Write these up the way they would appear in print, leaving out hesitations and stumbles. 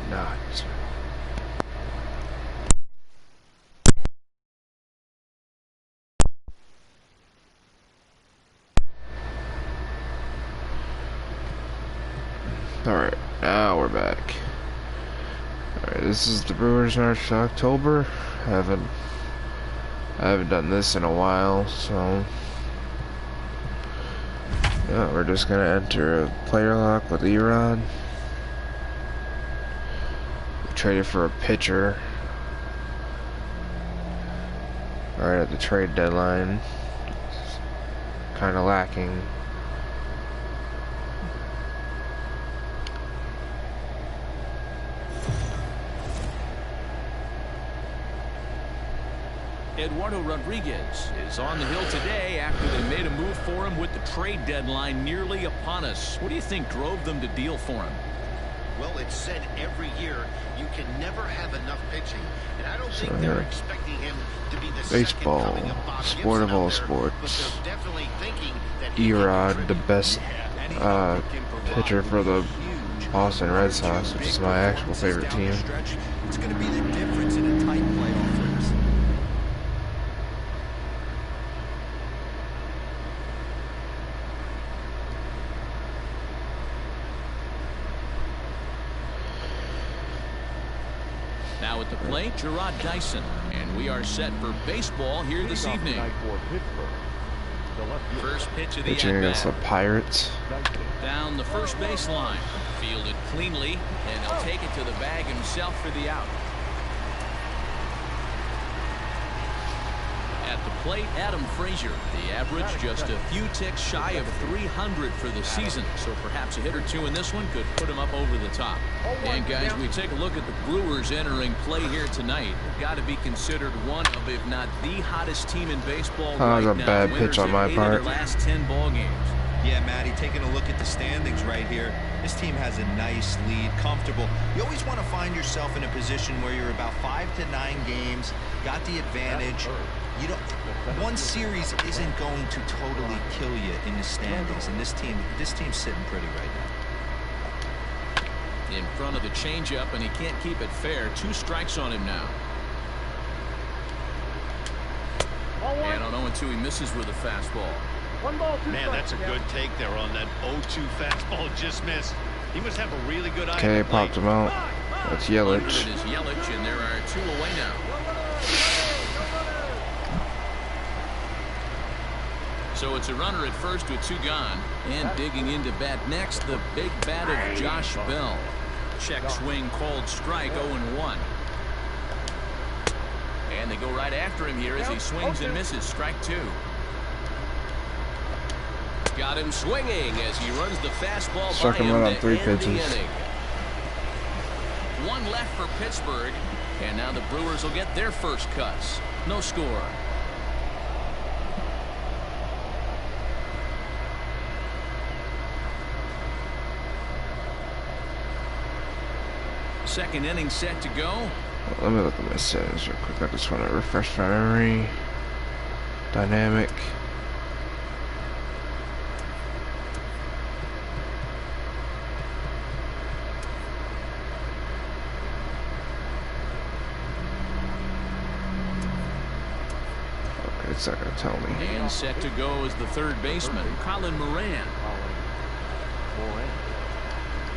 not. Alright, now we're back. Alright, this is the Brewers March to October. I haven't done this in a while, so yeah, we're just gonna enter a player lock with Erod. We traded for a pitcher right at the trade deadline. Kinda lacking. Eduardo Rodriguez is on the hill today after they made a move for him with the trade deadline nearly upon us. What do you think drove them to deal for him? Well, it's said every year you can never have enough pitching, and I don't think they're expecting him to be the baseball, second coming of Bob sport of all Gibson out there, sports. but they're definitely thinking that Erod, the best pitcher for the Boston Red Sox, which is my actual favorite team. It's going to be the difference in a tight playoff race. Now at the plate, Gerard Dyson, and we are set for baseball here this evening. First pitch of the Pitching against the at-bat. Pirates. Down the first baseline, fielded cleanly, and he'll take it to the bag himself for the out. At the plate, Adam Frazier. The average just a few ticks shy of 300 for the season, so perhaps a hit or two in this one could put him up over the top. And guys, we take a look at the Brewers entering play here tonight. Got to be considered one of, if not the hottest team in baseball That was right a now. bad Winners pitch on in my 8 of part. their last 10 ball games. Yeah, Matty, taking a look at the standings right here. This team has a nice lead, comfortable. You always want to find yourself in a position where you're about 5 to 9 games, got the advantage. You don't. One series isn't going to totally kill you in the standings, and this team's sitting pretty right now. In front of the changeup, and he can't keep it fair. 2 strikes on him now. And on 0-2, he misses with a fastball. Man, that's a good take there on that 0-2 fastball just missed. He must have a really good eye. Okay, popped him out. That's Under Yelich. it is Yelich, and there are 2 away now. So it's a runner at first with 2 gone. And digging into bat next, the big bat of Josh Bell. Check swing called strike, 0-1. And they go right after him here as he swings and misses. Strike 2. Got him swinging as he runs the fastball Struck by him him out on to 3 end the pitches. inning. 1 left for Pittsburgh, and now the Brewers will get their first cuts. No score. Second inning set to go. Let me look at my settings real quick. I just want to refresh my memory. Dynamic. Okay, it's not gonna tell me. And set to go is the third baseman, Colin Moran.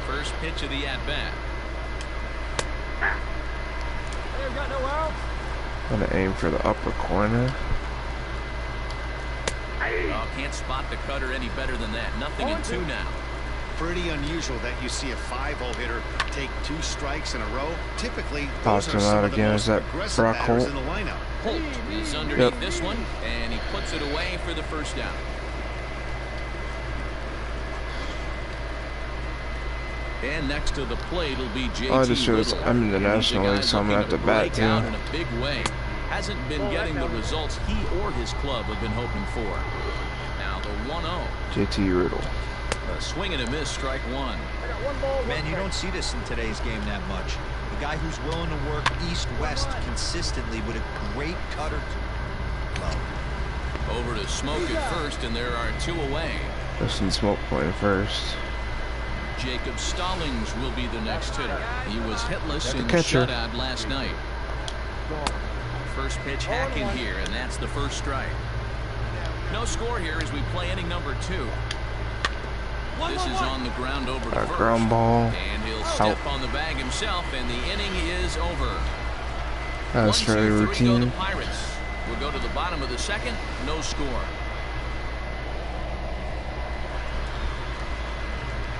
First pitch of the at-bat. I'm gonna aim for the upper corner. Oh, can't spot the cutter any better than that. Nothing in 2 now. Pretty unusual that you see a 5-0 hitter take 2 strikes in a row. Typically, Pops those are him some out of the again. most Is that aggressive Brock batters Holt? in the lineup. Holt is underneath this one, and he puts it away for the first down. And next to the plate will be JT Oh, I just realized Little. I'm in the He's a National guy League, so I'm gonna have looking to bat break out too. in a big way. Hasn't been getting the results he or his club have been hoping for. Now the 1-0. JT Riddle. A swing and a miss, strike 1. Man, you don't see this in today's game that much. A guy who's willing to work east-west consistently with a great cutter. Over to Smoke at first, and there are 2 away. Justin Smoke playing first. Jacob Stallings will be the next hitter. He was hitless in the catcher. shutout last night. First pitch hacking here, and that's the first strike. No score here as we play inning number 2. This is on the ground over to first. Ground ball. And he'll step on the bag himself, and the inning is over. That's fairly routine. Go the Pirates. We'll go to the bottom of the second. No score.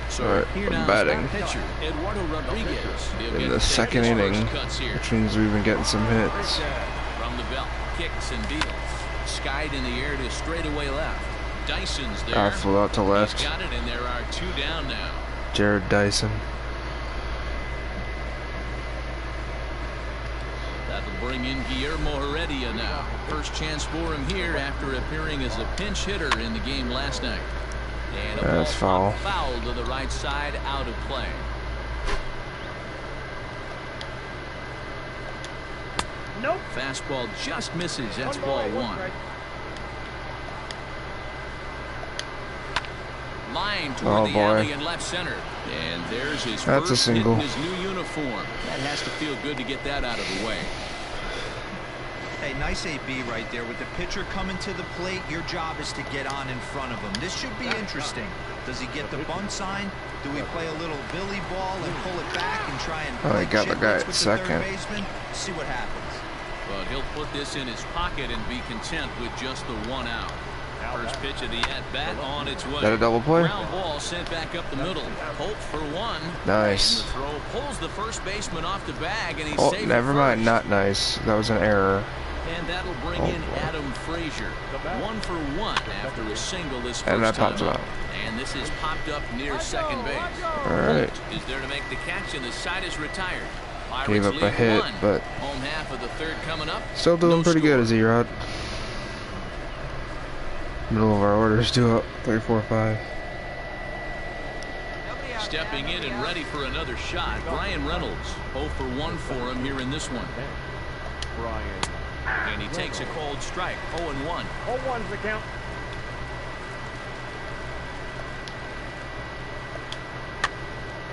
So all right, here now batting pitcher, Eduardo Rodriguez. in the second inning, which means we've been getting some hits. From the belt, kicks and deals. Skied in the air to straightaway left. Dyson's there. Outfield out to left. He's got it, and there are 2 down now. Jared Dyson. That'll bring in Guillermo Heredia now. First chance for him here after appearing as a pinch hitter in the game last night. And a That's ball foul. Foul to the right side, out of play. Nope. Fastball just misses. That's ball 1. Line toward the alley in left center. And there's his That's first a single. hit in his new uniform. That has to feel good to get that out of the way. Hey, nice AB right there. With the pitcher coming to the plate, your job is to get on in front of him. This should be interesting. Does he get the bunt sign? Do we play a little Billy ball and pull it back and try and I got the guy at second. See what happens. But he'll put this in his pocket and be content with just the 1 out. First pitch of the at-bat on its way. Is that a double play? Ground ball sent back up the middle. Holt for 1. Nice. And the throw pulls the first baseman off the bag, and he's Oh, safe. never mind. Not nice. That was an error. And that'll bring in Adam Frazier. 1 for 1 after a single this And that first pops time him up. out. And this is popped up near second base. All right. Holt is there to make the catch, and the side is retired. Gave Pirates up a lead hit, 1. but Home half of the third coming up. still doing pretty good as E-Rod. Middle of our orders, 2 up, 3, 4, 5. Stepping in and ready for another shot, Brian Reynolds. 0 for 1 for him here in this one. And he takes a cold strike. 0 and 1. 0-1's the count.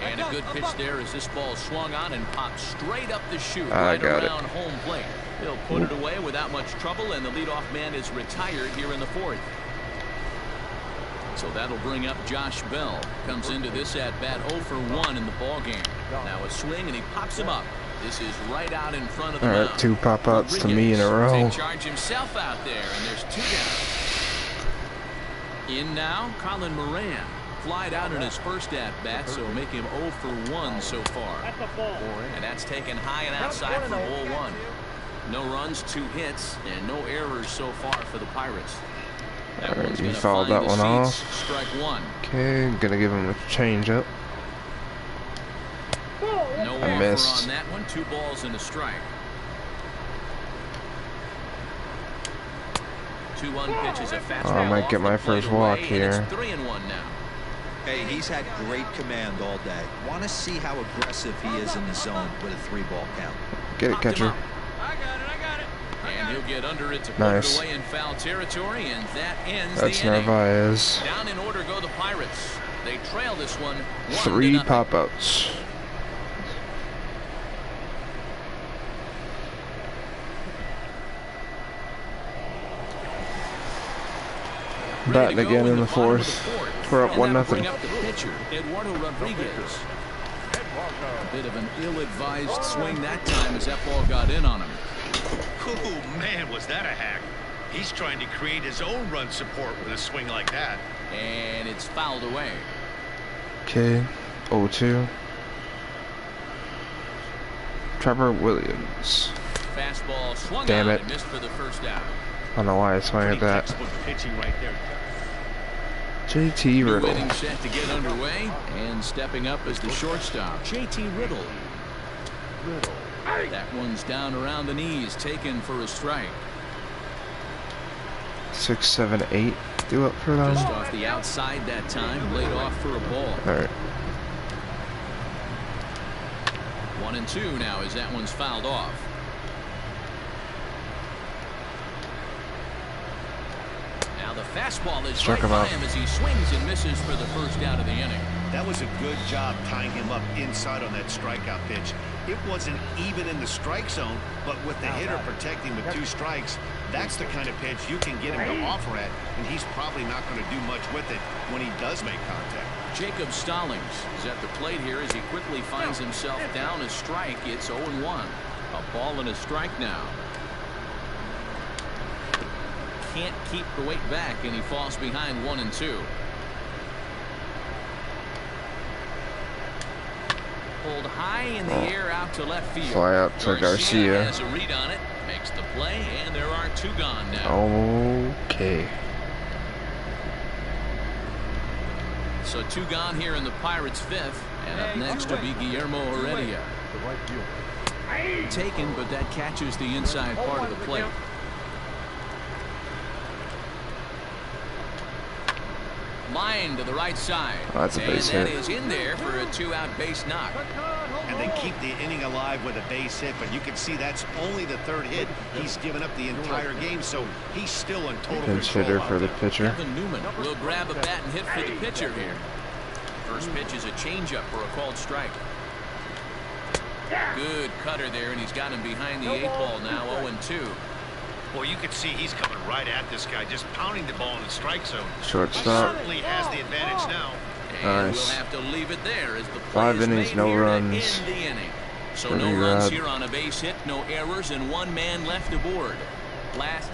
And a good pitch there as this ball swung on and popped straight up the chute I right got it. around home plate. He'll put it away without much trouble, and the leadoff man is retired here in the 4th. So that'll bring up Josh Bell. Comes into this at bat 0 for 1 in the ball game. Now a swing, and he pops him up. This is right out in front of the All right, mound. 2 pop-outs to me in a row. Take charge himself out there, and there's 2 down. In now, Colin Moran. Flied out in his first at-bat, so make him 0 for 1 so far. And that's taken high and outside for ball 1. No runs, 2 hits, and no errors so far for the Pirates. All right, you fouled that one off. Strike 1. Okay, gonna give him a change-up. No I offer missed. on that one. 2 balls and a strike. 2-1 pitch is a fastball. I might get my first walk here. It's 3-1 now. Hey, he's had great command all day. Want to see how aggressive he is in the zone with a 3-ball count. Get it, catcher. I got it. And he'll get under it to put Nice. it away in foul territory, and that ends That's the inning. Narvaez. Down in order go the Pirates. They trail this one 3 1-0. pop-outs. Batting again in the 4th. We're up 1-0. Bring up the pitcher, Eduardo Rodriguez. A bit of an ill-advised swing that time as that ball got in on him. Oh, man, was that a hack. He's trying to create his own run support with a swing like that. And it's fouled away. Okay, 0-2. Trevor Williams. Fastball swung Damn on it. and missed for the first out. I don't know why I swung at that. Textbook pitching right there. JT New Riddle. inning set to get underway, and stepping up as the shortstop, JT Riddle. That one's down around the knees, taken for a strike. 6, 7, 8. Do up for them. Just off the outside that time, laid off for a ball. All right. 1-2 now as that one's fouled off. Now the Fastball is Struck right him by out. him as he swings and misses for the first out of the inning. That was a good job tying him up inside on that strikeout pitch. It wasn't even in the strike zone, but with the hitter protecting with 2 strikes, that's the kind of pitch you can get him to offer at, and he's probably not going to do much with it when he does make contact. Jacob Stallings is at the plate here as he quickly finds himself down a strike. It's 0-1. A ball and a strike now. Can't keep the weight back, and he falls behind 1-2. Pulled high in the air out to left field. Fly out to Garcia. Has a read on it, makes the play, and there are 2 gone now. Okay. So 2 gone here in the Pirates' 5th, and up next will be Guillermo Heredia. Taken, but that catches the inside part of the plate. Line to the right side. Oh, that's a base hit. And that is in there for a 2-out base knock. And they keep the inning alive with a base hit, but you can see that's only the 3rd hit he's given up the entire game, so he's still in total Pinch control hitter out for the there. pitcher. Kevin Newman will grab a bat and hit for the pitcher here. First pitch is a changeup for a called strike. Good cutter there, and he's got him behind the 8 ball now, 0-2. Well, you can see he's coming right at this guy, just pounding the ball in the strike zone. Shortstop. Certainly has the advantage now. And Nice. we'll have to leave it there as the play 5 is innings, made no here to runs. end the inning. So Pretty no runs rad. here on a base hit, no errors, and 1 man left aboard. Last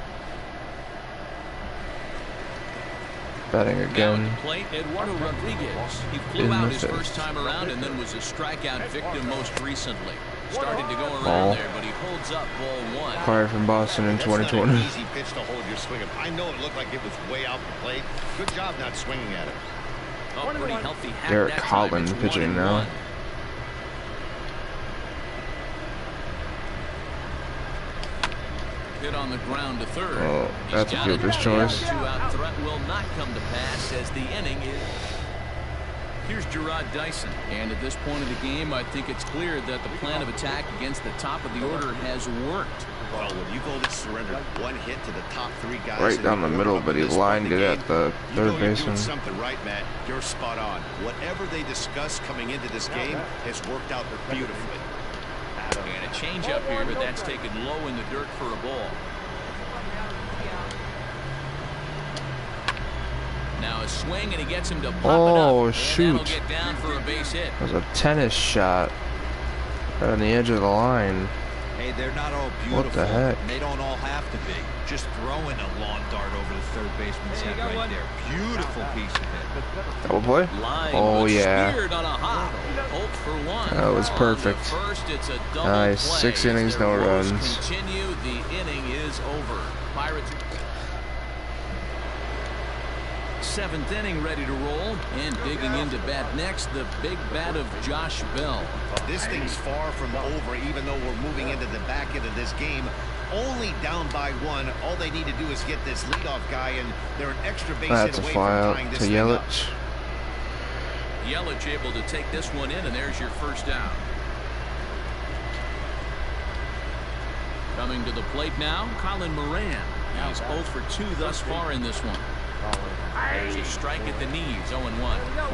Batting down again. at the plate, Eduardo Rodriguez. He In flew out the his fifth. first time around and then was a strikeout victim most recently. Started to go around Ball. there, but he holds up ball 1. Acquired from Boston in That's not 2020. an easy pitch to hold your swing up. I know it looked like it was way out the plate. Good job not swinging at it. Oh, pretty healthy hack Derek that time. Holland It's pitching 1-1. now. Hit on the ground to 3rd. Oh, He's that's a got it. fielder's The choice. 2-out threat will not come to pass as the inning is. Here's Gerard Dyson, and at this point of the game, I think it's clear that the plan of attack against the top of the order has worked. Well, when you've only surrendered 1 hit to the top 3 guys, Right down the middle, but he lined it at the you know third you're baseman. doing something right, Matt. You're spot on. Whatever they discussed coming into this game has worked out beautifully. And a changeup here, but that's taken low in the dirt for a ball. Now a swing, and he gets him to pop it up. Oh, And shoot. that'll get down for a base hit. That was a tennis shot. Right on the edge of the line. Hey, they're not all beautiful. What the heck? They don't all have to be. Just throwing a lawn dart over the 3rd baseman's head right there. Beautiful piece of hit. Double play? Line Oh, was yeah. speared on a hop. 0 for 1. That was On perfect. the first, it's a double Nice. play. 6 innings, As no their woes runs. Continue. The inning is over. Pirates. 7th inning ready to roll, and digging into bat next, the big bat of Josh Bell. This thing's far from over, even though we're moving into the back end of this game. Only down by 1. All they need to do is get this leadoff guy, and they're an extra base That's hit a away fly from out tying this to thing up. Yelich. Yelich able to take this one in, and there's your first out. Coming to the plate now, Colin Moran. He's 0 for 2 thus far in this one. There's a strike at the knees, 0-1.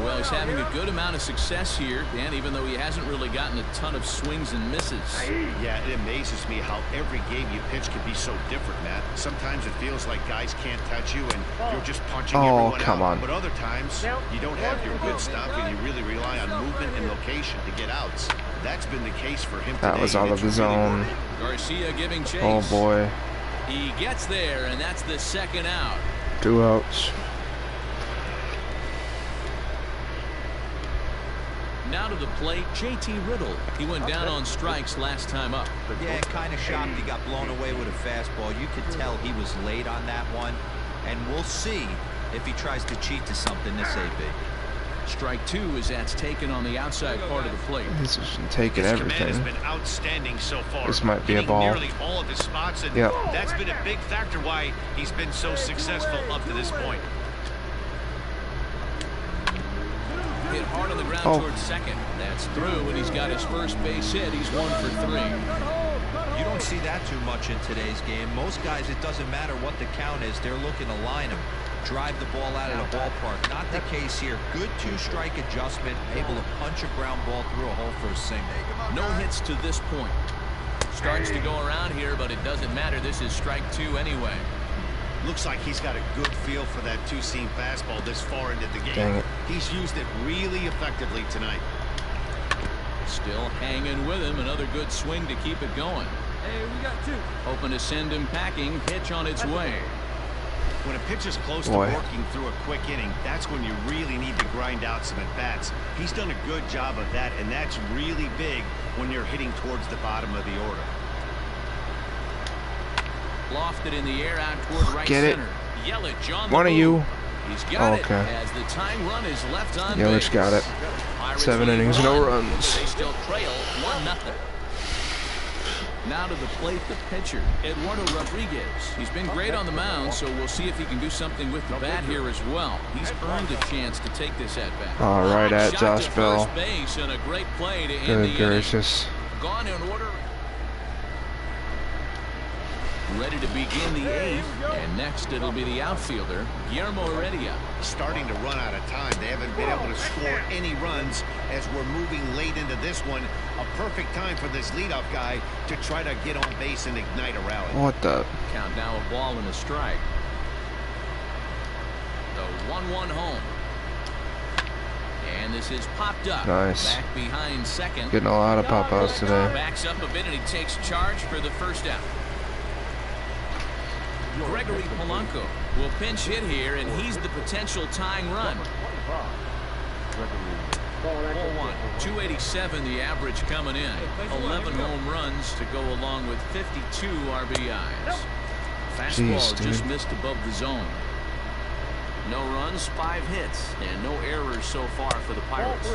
Well, he's having a good amount of success here, Dan, even though he hasn't really gotten a ton of swings and misses. Yeah, it amazes me how every game you pitch can be so different, Matt. Sometimes it feels like guys can't touch you and you're just punching everyone come out. on. But other times, you don't have your good stuff and you really rely on movement and location to get outs. That's been the case for him today. That was out and of the it's really zone. working. Garcia giving chase. Oh, boy. He gets there, and that's the 2nd out. 2 outs. Now to the plate, JT Riddle. He went down on strikes last time up. Yeah, kind of shocked he got blown away with a fastball. You could tell he was late on that one. And we'll see if he tries to cheat to something this AB. Strike 2 as that's taken on the outside part of the plate. He's just taking His command has everything. been outstanding so far. This might be a Hitting ball. nearly all of his spots, and Yep. that's been a big factor why he's been so successful up to this point. Hit hard on the ground Oh. towards second. That's through, and he's got his first base hit. He's 1 for 3. You don't see that too much in today's game. Most guys, it doesn't matter what the count is. They're looking to line him. drive the ball out of the ballpark. Not the case here. Good two-strike adjustment, able to punch a ground ball through a hole for a single. No hits to this point. Starts to go around here, but it doesn't matter. This is strike 2 anyway. Looks like he's got a good feel for that two-seam fastball this far into the game. Dang it. He's used it really effectively tonight. Still hanging with him. Another good swing to keep it going. Hey, we got 2. Hoping to send him packing. Pitch on its way. When a pitcher's close to working through a quick inning, that's when you really need to grind out some at-bats. He's done a good job of that, and that's really big when you're hitting towards the bottom of the order. Lofted in the air out toward right center. Yelich on the One of you. He's got Okay. it as the tying run is left on Yelich base. got it. Pirates 7 lead innings, no 1. runs. They still trail 1-0. Now to the plate, the pitcher, Eduardo Rodriguez. He's been great on the mound, so we'll see if he can do something with the bat here as well. He's earned a chance to take this at bat. All right, at Shot Josh to Bell. first base and a great play to end Good the inning. gracious. Gone in order. Ready to begin the 8th, and next it'll be the outfielder, Guillermo Heredia. Starting to run out of time. They haven't been able to score any runs as we're moving late into this one. A perfect time for this leadoff guy to try to get on base and ignite a rally. What the? Count now a ball and a strike. The 1-1 home. And this is popped up. Nice. Back behind second. Getting a lot of pop-outs today. Backs up a bit and he takes charge for the first out. Gregory Polanco will pinch hit here, and he's the potential tying run. Ball 1, 287 the average coming in. 11 home runs to go along with 52 RBIs. Fastball just missed above the zone. No runs, 5 hits, and no errors so far for the Pirates.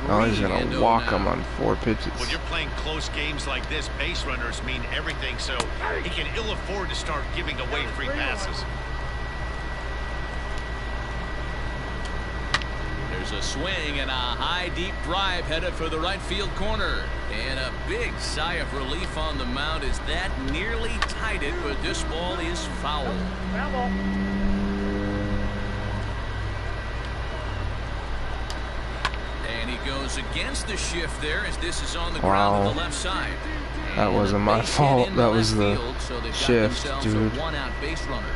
Oh, he's gonna walk him on 4 pitches. When you're playing close games like this, base runners mean everything, so he can ill afford to start giving away free passes. There's a swing and a high deep drive headed for the right field corner, and a big sigh of relief on the mound as that nearly tied it, but this ball is foul. And he goes against the shift there as this is on the ground to the left side. That wasn't my fault. That was the shift, dude. A 1-out base runner.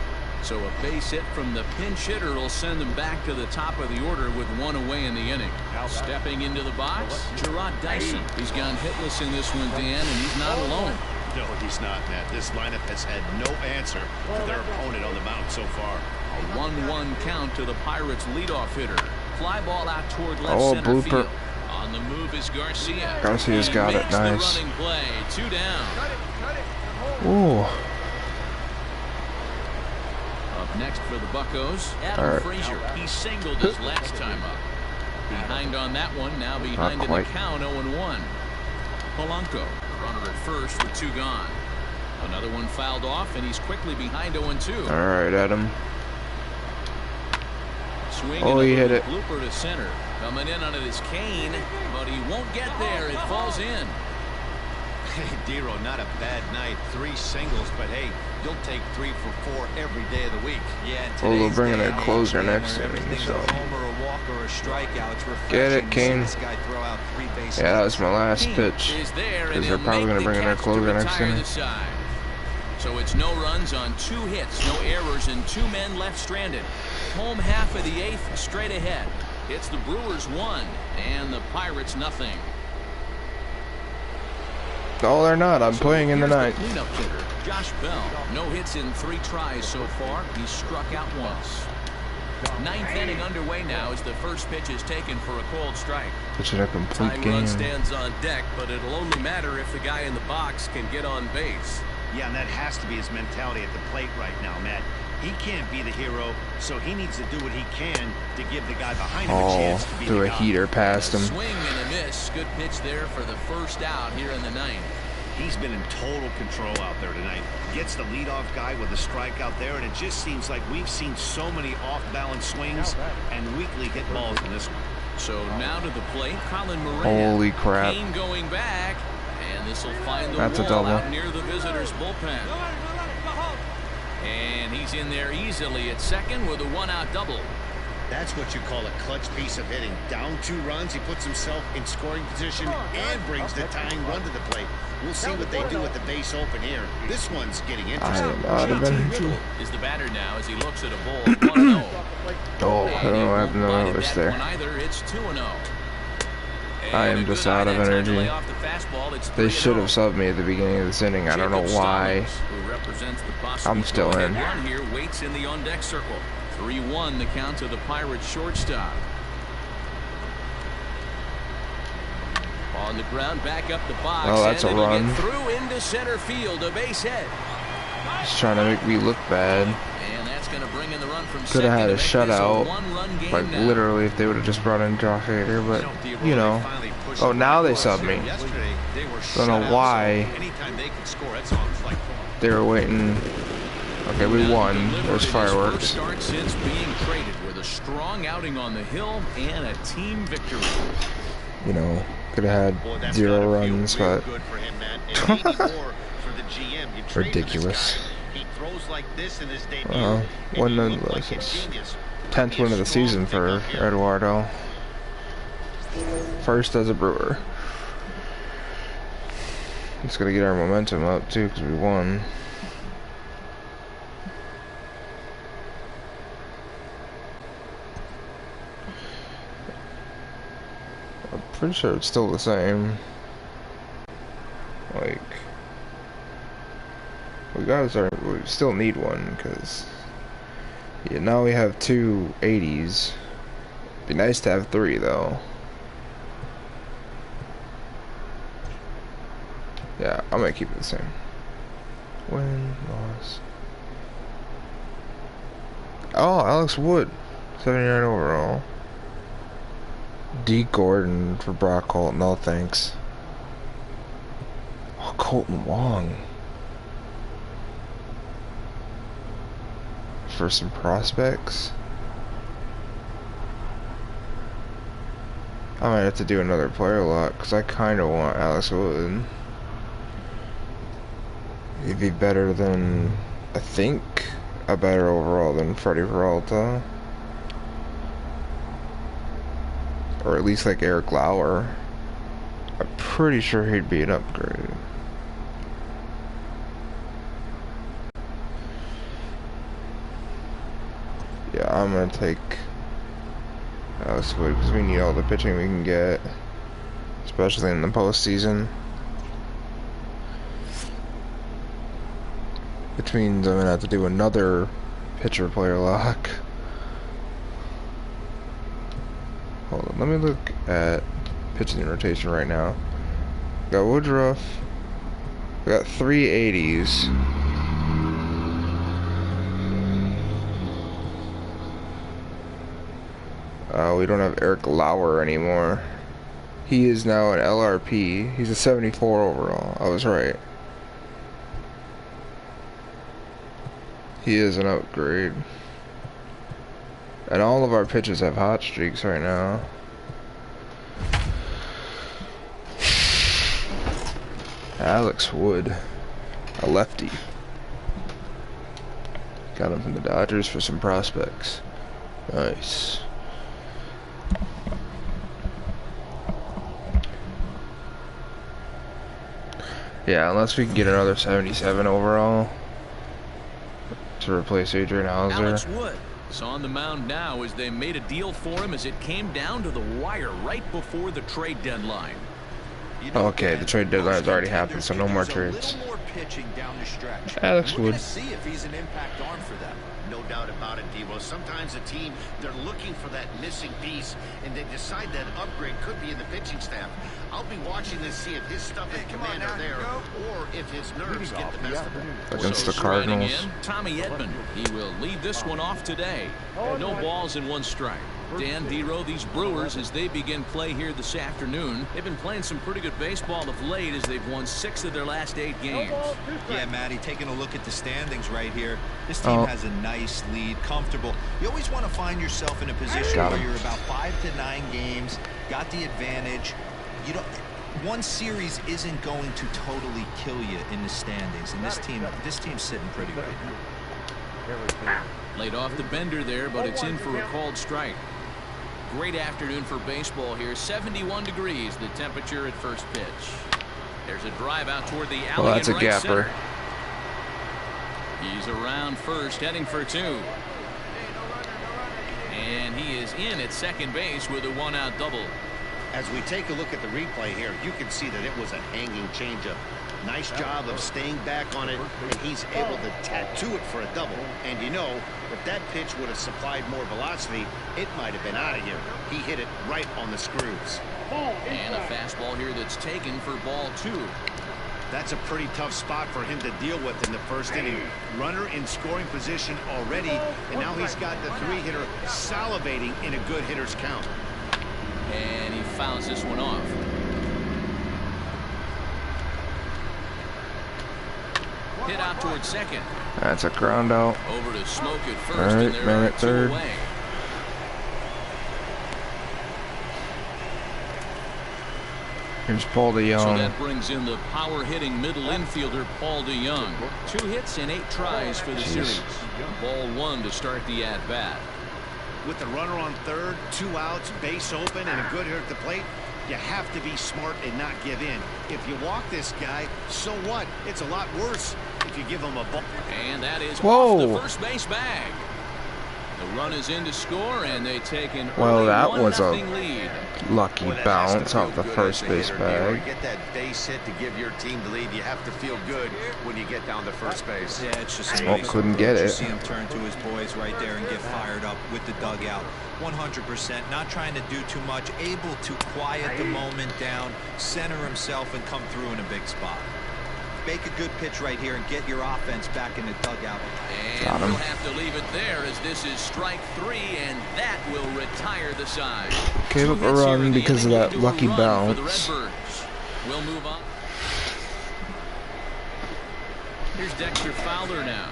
So a base hit from the pinch hitter will send them back to the top of the order with 1 away in the inning. Stepping into the box, Gerard Dyson. He's gone hitless in this one, Dan, and he's not alone. No, he's not, Matt. This lineup has had no answer to their opponent on the mound so far. A 1-1 count to the Pirates' leadoff hitter. Fly ball out toward left center blooper. field. On the move is Garcia. Garcia's got it. Nice. The running play. 2 down. Ooh. Up next for the Buccos, Adam Frazier. He singled his last time up. Behind on that one, now behind in the count, 0-1. Polanco, runner at first with 2 gone. Another one fouled off, and he's quickly behind 0-2. All right, Adam. Swinging he hit it. Blooper to center. Coming in under his cane, but he won't get there. It falls in. Hey, Dero, not a bad night. 3 singles, but hey, you'll take 3 for 4 every day of the week. Yeah, Well, we'll bring in a closer next inning, so. Get it, Kane. Yeah, that was my last pitch. Because they're probably going to bring in their closer next inning. So it's no runs on 2 hits, no errors, and 2 men left stranded. Home half of the 8th, straight ahead. It's the Brewers 1 and the Pirates nothing. No, they're not. I'm playing in the 9th. Cleanup hitter, Josh Bell. No hits in 3 tries so far. He's struck out once. 9th inning underway now as the first pitch is taken for a cold strike. Which is a complete Tying game. run stands on deck, but it'll only matter if the guy in the box can get on base. Yeah, and that has to be his mentality at the plate right now, Matt. He can't be the hero, so he needs to do what he can to give the guy behind him a chance to be threw the a guy. heater past him. Swing and a miss. Good pitch there for the first out here in the 9th. He's been in total control out there tonight. Gets the leadoff guy with a strikeout there, and it just seems like we've seen so many off-balance swings and weakly hit balls in this one. So now to the plate, Colin Moran. Holy crap. Kane going back, and this will find the That's a wall double. out near the visitors' bullpen. And he's in there easily at second with a one-out double. That's what you call a clutch piece of hitting. Down 2 runs, he puts himself in scoring position and brings the tying run to the plate. We'll see what they do with the base open here. This one's getting interesting. Is the batter now as he looks at a ball 1-0. Oh, I don't know what happened to the notice there. Either. It's 2-0. I am just out of energy. They should have subbed me at the beginning of this inning. I don't know why. I'm still in. Here waits in the on-deck circle. 3-1 the count to the Pirates shortstop. On the ground, back up the box. Oh, that's a run. Through into center field, a base hit. He's trying to make me look bad. And that's going to bring in the run from could have had a shutout. Like now. literally, if they would have just brought in Josh Hader, but you know. Oh, now they subbed me. Don't know why. They were waiting. Okay, we won. There's fireworks. Start since being traded with a strong outing on the hill and a team victory. You know, could have had 0 runs, but ridiculous. Well, one nonetheless. 10th win of the season for Eduardo. First as a Brewer. It's gonna get our momentum up too, because we won. I'm pretty sure it's still the same. Like, we still need one, because yeah, now we have 2 80s. Be nice to have 3 though. Yeah, I'm gonna keep it the same. Win, loss. Oh, Alex Wood, 79 overall. D. Gordon for Brock Holt, no thanks. Oh, Colton Wong. For some prospects. I might have to do another player lock, because I kind of want Alex Wood. He'd be better than, I think, a better overall than Freddie Peralta. Or at least like Eric Lauer. I'm pretty sure he'd be an upgrade. Yeah, I'm gonna take Alex Wood because we need all the pitching we can get, especially in the postseason. Which means I'm gonna have to do another pitcher player lock. Hold on, let me look at pitching rotation right now. Got Woodruff. We got 3 80s. We don't have Eric Lauer anymore. He is now an LRP. He's a 74 overall. I was right. He is an upgrade. And all of our pitchers have hot streaks right now. Alex Wood, a lefty. Got him from the Dodgers for some prospects. Nice. Yeah, unless we can get another 77 overall to replace Adrian Hauser. Alex Wood is on the mound now as they made a deal for him as it came down to the wire right before the trade deadline. Okay, the trade deadline's already happened, so no more trades. Alex Wood. See if he's an impact arm for them. No doubt about it, Devo. Sometimes a team, they're looking for that missing piece, and they decide that upgrade could be in the pitching staff. I'll be watching to see if his stuff and command are there, or if his nerves get the best of him. Against the Cardinals. Tommy Edman. He will lead this one off today. No balls and 1 strike. Dan Dero, these Brewers, as they begin play here this afternoon, they've been playing some pretty good baseball of late as they've won 6 of their last 8 games. Yeah, Matty, taking a look at the standings right here. This team has a nice lead, comfortable. You always want to find yourself in a position where you're about 5 to 9 games, got the advantage. You don't. One series isn't going to totally kill you in the standings, and this team's sitting pretty right now. Laid off the bender there, but it's in for a called strike. Great afternoon for baseball here. 71 degrees, the temperature at first pitch. There's a drive out toward the alley. Well, that's a right gapper. center. He's around first, heading for two. And he is in at second base with a one-out double. As we take a look at the replay here, you can see that it was a hanging changeup. Nice job of staying back on it, and he's able to tattoo it for a double. And you know, if that pitch would have supplied more velocity, it might have been out of here. He hit it right on the screws. And a fastball here that's taken for ball two. That's a pretty tough spot for him to deal with in the first inning. Runner in scoring position already, and now he's got the three-hitter salivating in a good hitter's count. And he fouls this one off. Hit out towards second. That's a ground out. Over to Smoke at first, All right, and there man are at two third. away. Here's Paul So DeYoung. that brings in the power-hitting middle infielder Paul DeYoung. 2 hits and 8 tries for the series. Ball one to start the at-bat. With the runner on third, 2 outs, base open, and a good hitter at the plate, you have to be smart and not give in. If you walk this guy, so what? It's a lot worse if you give him a ball. And that is Whoa. off the first base bag. The run is in to score, and they take an Well, early that was a 1-0 lead. lucky Boy, that has to bounce feel off the good first as a base hitter, Dino, to bag. get that base hit to give your team the lead, you have to feel good when you get down to first base. Yeah, it's just Smoke couldn't get You it. see him turn to his boys right there and get fired up with the dugout. 100%, not trying to do too much, able to quiet the moment down, center himself, and come through in a big spot. Make a good pitch right here and get your offense back in the dugout. Got And him. we'll have to leave it there as this is strike 3, and that will retire the side. Gave 2 up a hits here run in the because of inning, that lead to a lucky run for the bounce. Redbirds. We'll move on. Here's Dexter Fowler now.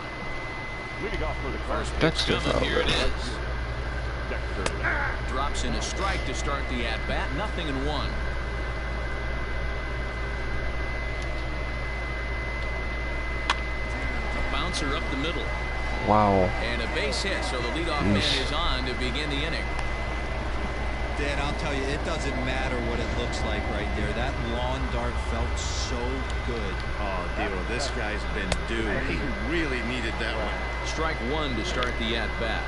First pitch Dexter coming. Here it Fowler. is. Drops in a strike to start the at-bat. 0-1. A bouncer up the middle. Wow. And a base hit, so the leadoff man is on to begin the inning. Dan, I'll tell you, it doesn't matter what it looks like right there. That lawn dart felt so good. Oh, Dino, this guy's been due. He really needed that one. Strike 1 to start the at-bat.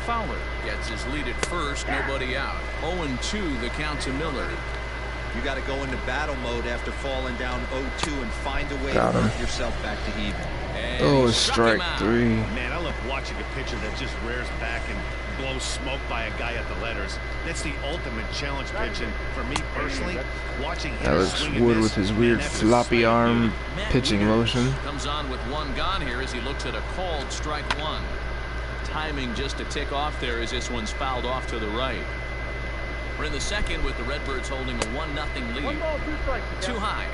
Fowler gets his lead at first, nobody out. 0-2 the count to Miller. You got to go into battle mode after falling down 0-2 and find a way Got to him. work yourself back to even. And Oh, he struck strike him out. 3. Man, I love watching a pitcher that just rears back and blows smoke by a guy at the letters. That's the ultimate challenge pitch, and for me personally, watching him Alex swing and Wood miss, with his man, weird that's a floppy sight of arm beauty. Matt pitching Wieters motion. comes on with 1 gone here as he looks at a called strike 1. Timing just to tick off there as this one's fouled off to the right. We're in the second with the Redbirds holding a 1-0 lead. Too high.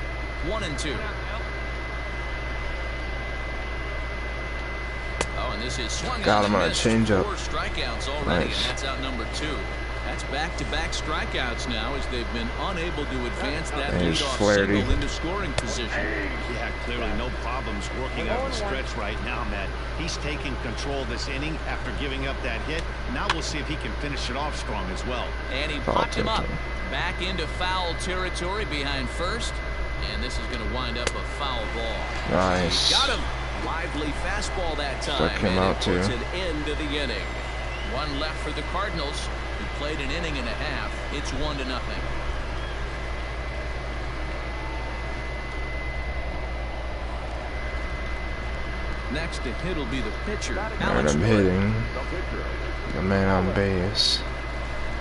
1-2. Oh, and this is swung Got on him and on a missed. changeup. 4 strikeouts already, Nice. and that's out number 2. That's back-to-back strikeouts now as they've been unable to advance that And here's leadoff Flaherty. single into scoring position. Yeah, clearly no problems working out the stretch right now, Matt. He's taking control of this inning after giving up that hit. Now we'll see if he can finish it off strong as well. And he Foul popped him up. territory. Back into foul territory behind first. And this is going to wind up a foul ball. Nice. Got him. Lively fastball that time. Struck him and out, it too. puts an end to the inning. 1 left for the Cardinals, who played an inning and a half. It's 1-0. Next to hit will be the pitcher, Alright, Alex I'm Wood. hitting the man on base.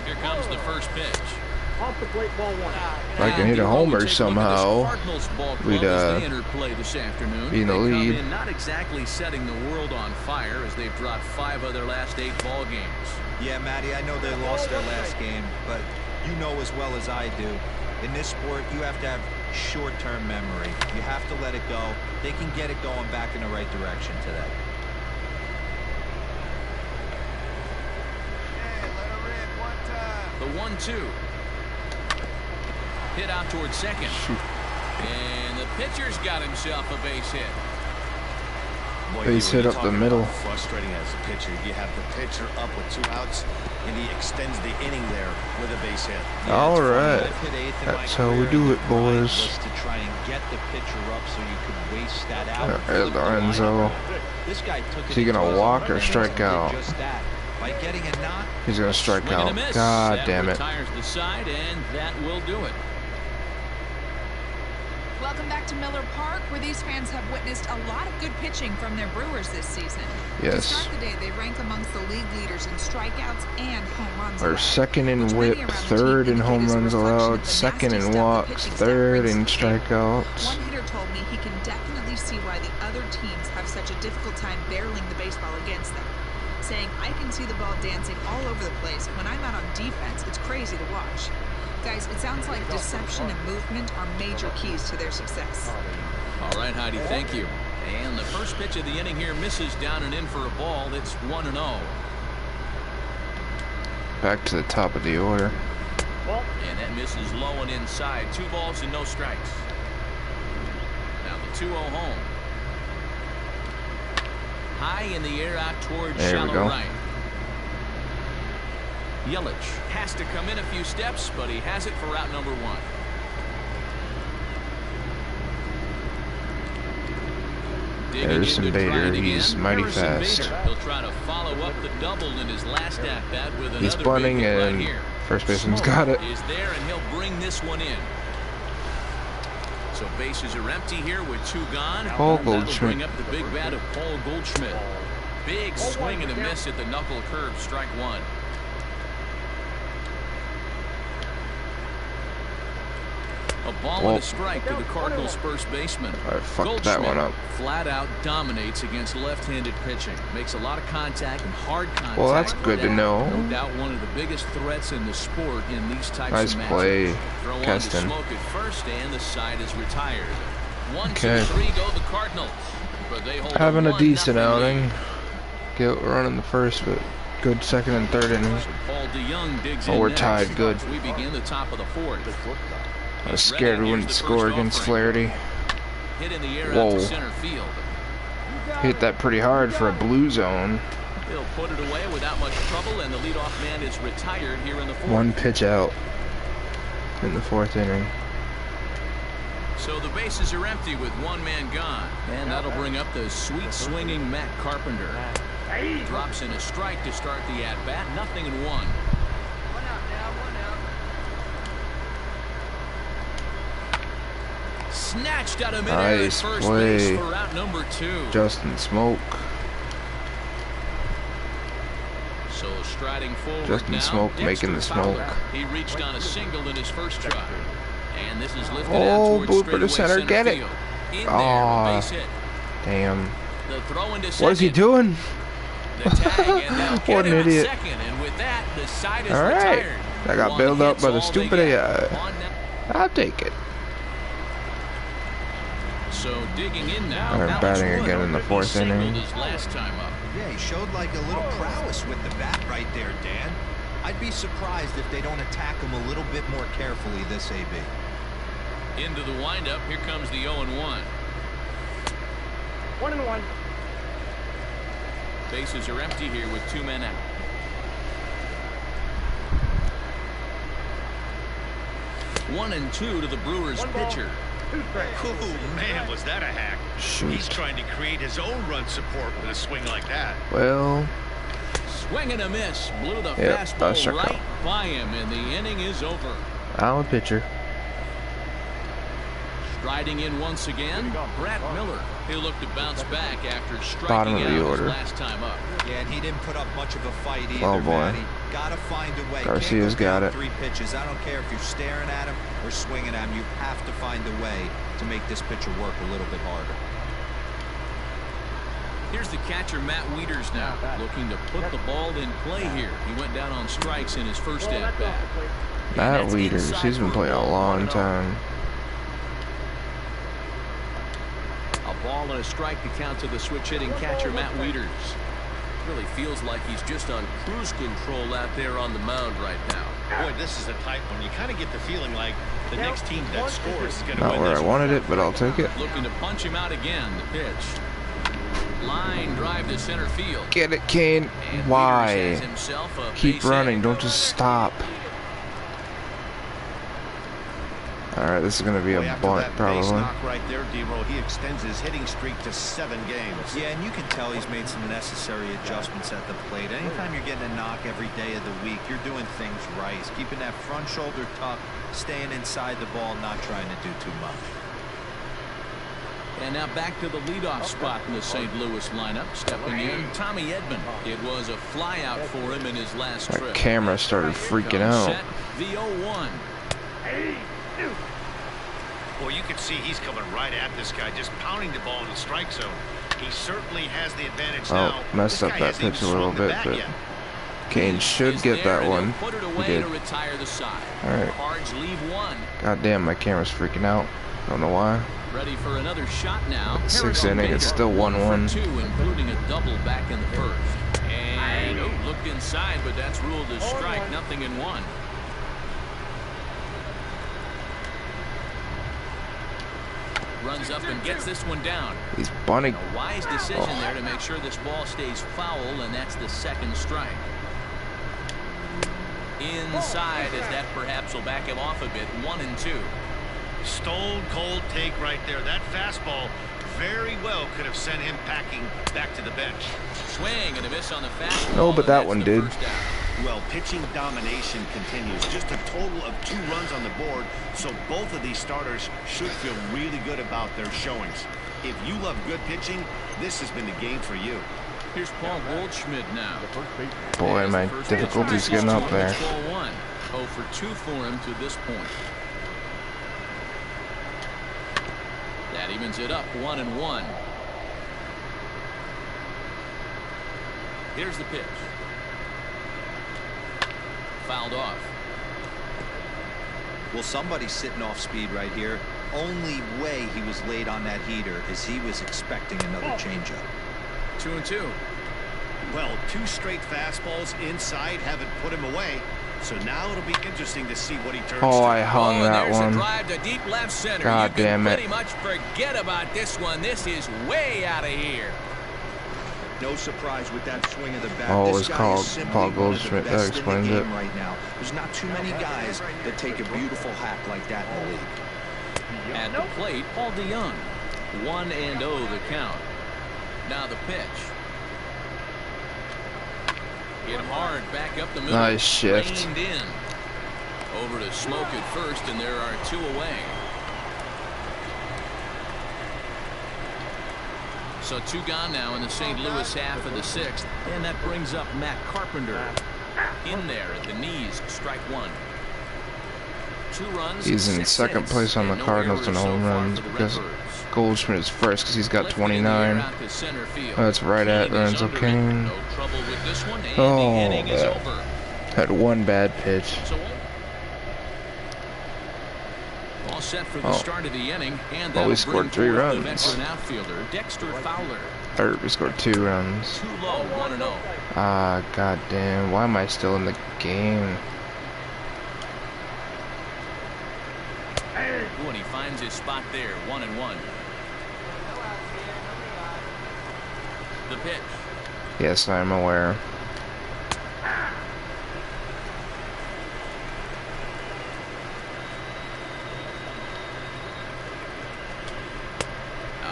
Here comes the first pitch. If I can hit a homer somehow, we'd, we'd play this afternoon. be in the They come lead. in not exactly setting the world on fire as they've dropped 5 of their last 8 ball games. Yeah, Matty, I know they lost their last game, but you know as well as I do, in this sport, you have to have short-term memory. You have to let it go. They can get it going back in the right direction today. The 1-2. Hit out towards second. And the pitcher's got himself a base hit. Base hit up the middle. Frustrating as a pitcher. You have the pitcher up with 2 outs, and he extends the inning there with a base hit. All right, that's how we do it, boys. To try and get the pitcher up so you could waste that out. There's Lorenzo. This guy took Is he gonna walk or strike out? Just that. By getting a knock, He's gonna strike Swing and a out. miss. God That damn it. retires the side, and that will do it. Welcome back to Miller Park, where these fans have witnessed a lot of good pitching from their Brewers this season. To Yes. start the day, they rank amongst the league leaders in strikeouts and home runs Our allowed, second in which whip, many around the third team in home indicate is runs a reflection allowed, of the second nasty in stuff the walks, pitching staff third brings in to the table. strikeouts. One hitter told me he can definitely see why the other teams have such a difficult time barreling the baseball against them, saying, "I can see the ball dancing all over the place. When I'm out on defense, it's crazy to watch." Guys, it sounds like deception and movement are major keys to their success. All right, Heidi, thank you. And the first pitch of the inning here misses down and in for a ball. It's 1-0. Back to the top of the order. And that misses low and inside. 2 balls and no strikes. Now the 2-0 home. High in the air out towards There we shallow go. right. Yelich has to come in a few steps, but he has it for route number 1. There's some Bader. He's mighty fast. He'll try to follow up the double in his last at bat with another. He's bunting, big hit right and here. first baseman's got it. Is there, and he'll bring this one in. So bases are empty here with 2 gone. Paul That'll Goldschmidt. bring up the big bat of Paul Goldschmidt. Big swing and a miss at the knuckle curve. Strike 1. A ball and a strike to the Cardinals' first baseman. I fucked that one up. Flat out dominates against left-handed pitching. Makes a lot of contact and hard contact. Well, that's good to know. No doubt one of the biggest threats in the sport in these types Nice of matches. play, Throw on to Keston. smoke at first, and the side is retired. 1, Okay. 2, 3 go the Cardinals. But they hold Having a 1-0 decent lead. outing. Get running the first, but good second and third innings. So Paul DeYoung digs Oh, in we're next. tied. Good. We begin the top of the 4th. I was scared we wouldn't score against Flaherty. Hit in the air out Whoa. to center field. Hit that pretty hard for a blue zone. He'll put it away without much trouble, and the leadoff man is retired here in the 4th. 1 pitch out in the 4th inning. So the bases are empty with 1 man gone, and that'll bring up the sweet swinging Matt Carpenter. Drops in a strike to start the at-bat. 0-1. Snatched out of midair at Nice first play. base for route number 2. Justin Smoke. So striding forward Justin now, Smoke Dexter making the Fowler. smoke. He reached on a single in his first try. And this is lifted Oh, out towards blooper to straightaway center, get it. field. In there, Aw. a base hit. Damn. The throw into What is he second. doing? The tag, and they'll get What an him at idiot. second, and with that, the side is All right. retired. I got 1 bailed up hit's by the all stupid they get. AI. On now. I'll take it. So digging in now. They're Alex batting Wood. again in the 4th He singled inning. his last time up. yeah, he showed like a little prowess with the bat right there, Dan. I'd be surprised if they don't attack him a little bit more carefully this AB. Into the windup. Here comes the 0-1. 1-1. Bases are empty here with 2 men out. 1-2 to the Brewers pitcher. Ooh, man, was that a hack. He's Shoot. trying to create his own run support with a swing like that. Well, Swing and a miss. Blew the Yep, fastball struck right out. by him, and the inning is over. I'm a pitcher. Striding in once again, Brett Miller. He'll look to bounce back after striking Bottom of out the his order. last time up. Yeah, and he didn't put up much of a fight either, Oh, boy. Matty. Gotta find a way. Garcia's Can't go got down it. 3 pitches. I don't care if you're staring at him or swinging at him. You have to find a way to make this pitcher work a little bit harder. Here's the catcher, Matt Wieters, now looking to put the ball in play here. He went down on strikes in his first at bat. Matt Wieters. He's been playing a long time. A ball and a strike to count to the switch-hitting catcher, Matt Wieters. Really feels like he's just on cruise control out there on the mound right now. Boy, this is the type one. You kind of get the feeling like the next team that scores is going to Not win where this I one. wanted it, but I'll take it. Looking to punch him out again. The pitch. Line drive to center field. Get it, Kane. And Why? Peters has himself a Keep base running. hit. Don't just stop. Alright, this is going to be a Boy, after bunt, that base probably. knock right there, D-Roll, he extends his hitting streak to 7 games. Yeah, and you can tell he's made some necessary adjustments at the plate. Anytime you're getting a knock every day of the week, you're doing things right. He's keeping that front shoulder tucked, staying inside the ball, not trying to do too much. And now back to the leadoff spot in the St. Louis lineup. Stepping in, Tommy Edman. It was a flyout for him in his last That trip. camera started freaking out. Set the 0-1. Well, you can see he's coming right at this guy, just pounding the ball in the strike zone. He certainly has the advantage now. Oh, messed This up guy that hasn't pitch a even little swung the bit, bat but yet. Kane should Is get there, that and one. he'll put it He away did. to retire the side. Alright. Cards leave one. God damn, my camera's freaking out. Don't know why. Ready for another shot now. Sixth Harrison inning, it's Bader, still 1-1. 1 for 2, including a double back in the first. And looked inside, but that's ruled as strike. Nothing in one. Runs up and gets this one down. He's bunting. A wise decision there to make sure this ball stays foul, and that's the second strike. Inside, as that perhaps will back him off a bit. 1-2. Stone cold take right there. That fastball very well could have sent him packing back to the bench. Swing and a miss on the fastball. No, but and that that's one the did. first out. Well, pitching domination continues. Just a total of 2 runs on the board, so both of these starters should feel really good about their showings. If you love good pitching, this has been the game for you. Here's Paul Goldschmidt now. Boy, my difficulty's getting up there. 0 for 2 for him to this point. That evens it up, 1-1. Here's the pitch. Fouled off. Well, somebody's sitting off speed right here. Only way he was late on that heater is he was expecting another changeup. 2-2. Well, 2 straight fastballs inside haven't put him away. So now it'll be interesting to see what he turns Oh, to. I hung and that there's one. a drive to deep left center. God you damn can it. pretty much forget about this one. This is way out of here. No surprise with that swing of the bat. Oh, it This was guy called is simply Paul one of the Goldschmidt. That best in the explains it. game right now. There's not too many guys that take a beautiful hack like that in the league. At the plate, Paul DeYoung. 1-0 the count. Now the pitch. Hit hard back up the middle. Nice shift. Reined in. Over to Smoke at first, and there are 2 away. So 2 gone now in the St. Louis half of the 6th, and that brings up Matt Carpenter in there at the knees. Strike 1. 2 runs. He's in 6 second hits, place on the and no Cardinals errors in so home far runs for the because Redbirds. Goldschmidt is first because he's got Lifted in the air 29. out to center field. That's right at Kane is Lorenzo under it. Kane. No trouble with this one, and Oh, the inning is that- over. Had one bad pitch. So all set for the Oh. start of the inning, and Well, that'll we scored bring 3 forth the runs. veteran outfielder Dexter Fowler. Third, we scored 2 runs. Too low, 1-0. Ah, goddamn. Why am I still in the game? Ooh, and he finds his spot there, 1-1. The pitch. Yes, I'm aware.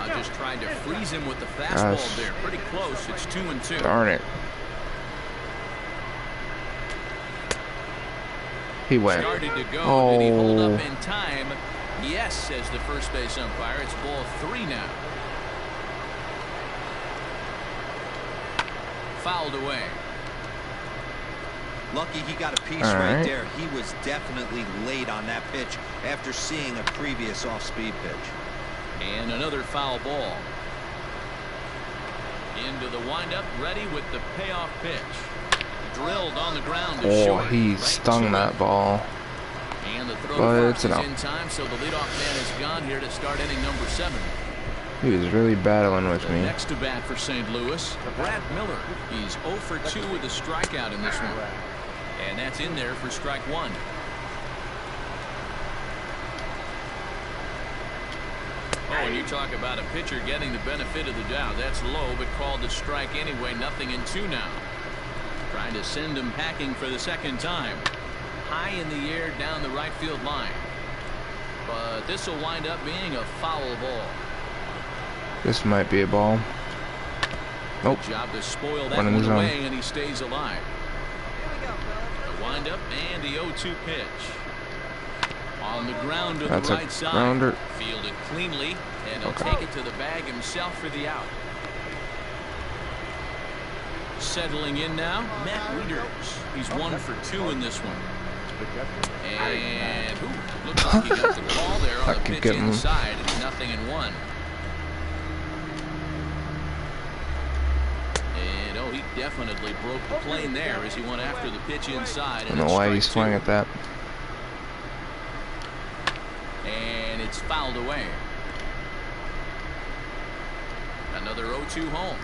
Just tried to freeze him with the fastball Gosh. there. Pretty close. It's 2-2. Darn it. He went. Started to go. Did he hold Oh. up in time? Yes, says the first base umpire. It's ball 3 now. Fouled away. Lucky he got a piece All right right. there. He was definitely late on that pitch after seeing a previous off-speed pitch. And another foul ball. Into the windup, ready with the payoff pitch. Drilled on the ground to Oh, short. he Right stung to that it. ball. And the throw But to it's first is an out. in time, so the leadoff man is gone here to start inning number 7. He was really battling with The me. next to bat for St. Louis, Brad Miller. He's 0 for 2 with a strikeout in this one. And that's in there for strike 1. Oh, and you talk about a pitcher getting the benefit of the doubt. That's low, but called a strike anyway. 0-2 now. Trying to send him packing for the second time. High in the air down the right field line. But this will wind up being a foul ball. This might be a ball. Nope. Good job to spoil that one away, and he stays alive. The windup and the 0-2 pitch. On the ground to the right side. Grounder. Fielded cleanly, and he'll take it to the bag himself for the out. Settling in now, Matt Wieters. He's 1 for 2 in this one. And looks like he got the ball there on the pitch inside. It's 0-1. And he definitely broke the plane there as he went after the pitch inside. I don't know why he's swinging at that. And it's fouled away. Another 0-2 home.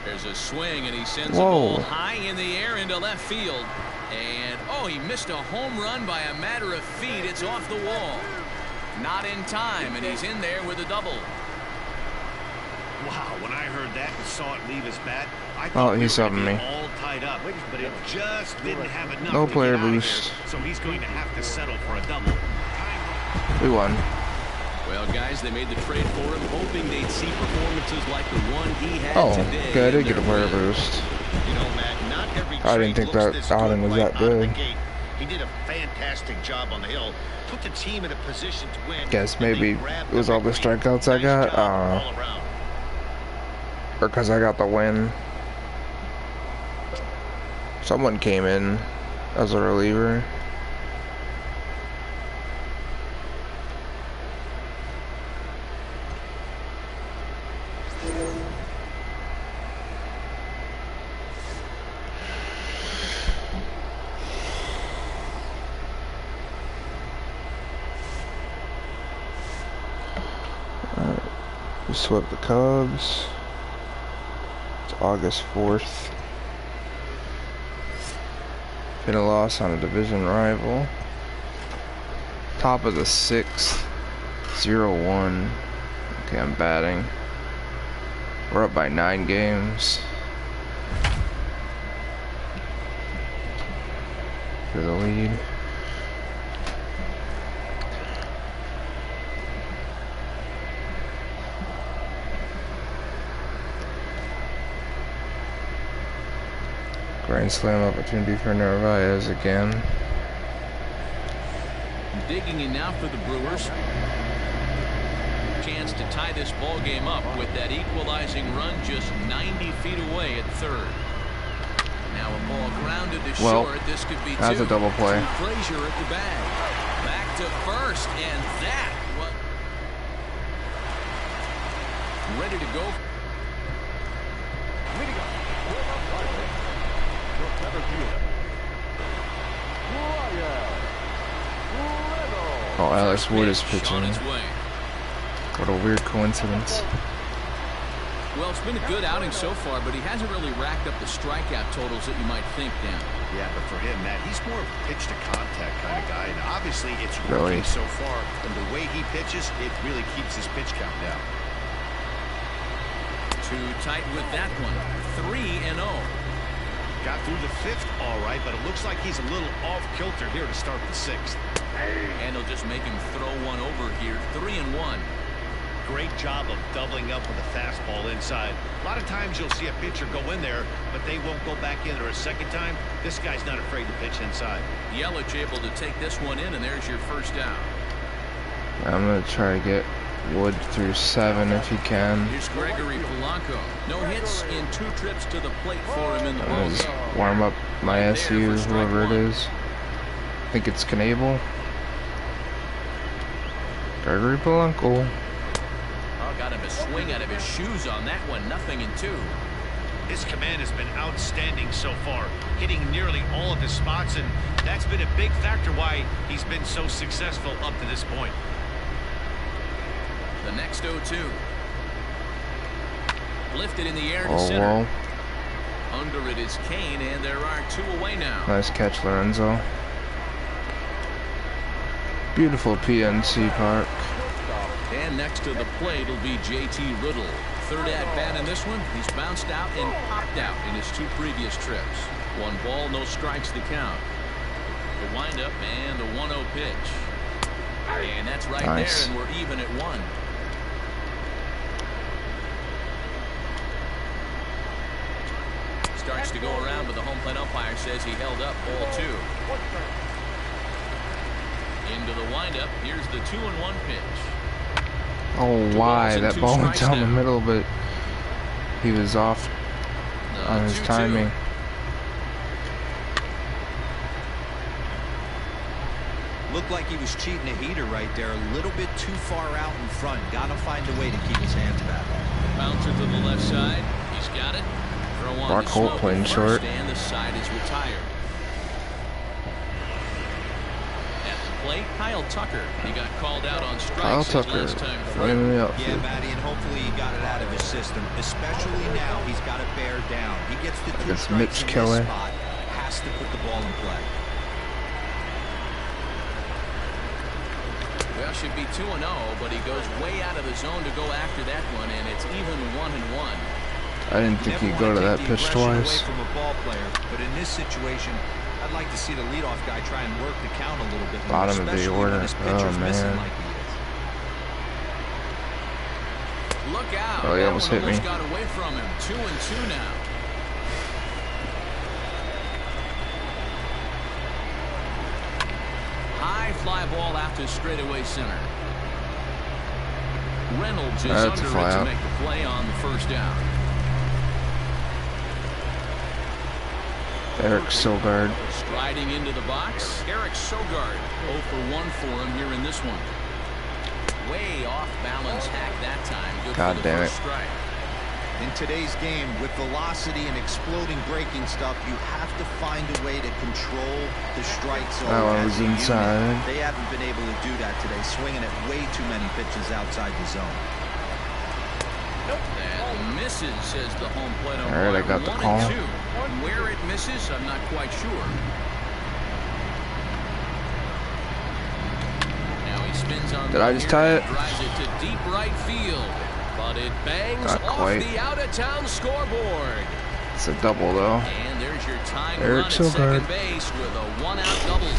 There's a swing, and he sends the ball high in the air into left field. And, he missed a home run by a matter of feet. It's off the wall. Not in time, and he's in there with a double. Wow, when I heard that and saw it leave his bat, I thought he's helping me. All tied up, but it just didn't have enough. No to player get out boost. of there, so he's going to have to settle for a double. We won. Well, guys, they made the trade for him, hoping they'd see performances like the one he had today. Okay, I did get a player boost. You know, Matt, not every I didn't think that outing was that good. He did a fantastic job on the hill. Put the team in a position to win. Guess maybe it was all the strikeouts I got. I don't know. Or because I got the win. Someone came in as a reliever. We swept the Cubs. It's August 4th. Been a loss on a division rival. Top of the 6th. 0-1. Okay, I'm batting. We're up by 9 games. For the lead. Grand slam opportunity for Narvaez again. Digging in now for the Brewers. Chance to tie this ball game up with that equalizing run just 90 feet away at third. Now a ball grounded to short. This could be that's a double play. Frazier at the bag. Back to first, and that was ready to go. Oh, Alex Wood is pitching. What a weird coincidence. Well, it's been a good outing so far, but he hasn't really racked up the strikeout totals that you might think, Dan. Yeah, but for him, Matt, he's more of a pitch-to-contact kind of guy, and obviously it's working so far. And the way he pitches, it really keeps his pitch count down. Too tight with that one. 3-0. Got through the 5th all right, but it looks like he's a little off-kilter here to start the 6th. And he'll just make him throw one over here. 3-1. Great job of doubling up with a fastball inside. A lot of times you'll see a pitcher go in there, but they won't go back in there a second time. This guy's not afraid to pitch inside. Yelich able to take this one in, and there's your first down. I'm going to try to get Wood through 7 if he can. Here's Gregory Polanco. No hits in 2 trips to the plate for him in the ball. Just warm up my SU, whoever it is. I think it's Knable. Gregory Polanco. Got him a swing out of his shoes on that one. 0-2. His command has been outstanding so far, hitting nearly all of his spots, and that's been a big factor why he's been so successful up to this point. The next 0-2. Lifted in the air to center. Well. Under it is Kane, and there are 2 away now. Nice catch, Lorenzo. Beautiful PNC Park. And next to the plate will be J.T. Riddle. Third at-bat in this one. He's bounced out and popped out in his 2 previous trips. 1 ball, no strikes to count. The windup and the 1-0 pitch. And that's right Nice. there, and we're even at 1. Starts to go around, but the home plate umpire says he held up ball 2. Into the windup. Here's the 2-1 pitch. Oh, why? That ball went down the middle, but he was off on his 2-2. timing. Looked like he was cheating a heater right there. A little bit too far out in front. Got to find a way to keep his hands back. Bouncer to the left side. He's got it. Throw on Mark to Holt Smoke playing at short. first, and the side is retired. At the plate, Kyle Tucker. He got called out on Kyle strikes his Tucker last time running through. the Yeah, outfield. Matty, and hopefully he got it out of his system. Especially now, he's got to bear down. He gets the 2 Against strikes Mitch in Keller. this spot. Has to put the ball in play. Well, should be 2-0, but he goes way out of the zone to go after that one, and it's even 1-1. I didn't think he'd go to that pitch twice. Away from a ball player, but in this situation, I'd like to see the leadoff guy try and work the count a little bit more, Bottom of the especially when order. his pitcher's Oh, missing man. like he is. Look out. Oh, he That almost one hit me. got away from him. 2-2 now. High fly ball out to straightaway center. Reynolds is That's a under fly it to out. make the play on the first down. Eric Sogard. Striding into the box, Eric Sogard. 0 for 1 for him here in this one. Way off balance hack that time. Good God for the damn first it. strike. In today's game, with velocity and exploding breaking stuff, you have to find a way to control the strike zone. That one as was a unit. inside. They haven't been able to do that today, swinging at way too many pitches outside the zone. That misses, says the home plate All right, I got the 1 call. and 2. Where it misses, I'm not quite sure. Now he spins on. Did I just tie it? Drives it to deep right field, but it bangs Not off quite. the out-of-town scoreboard. It's a double, though. And there's your tying Eric run at Sogard. second base with a 1-out double.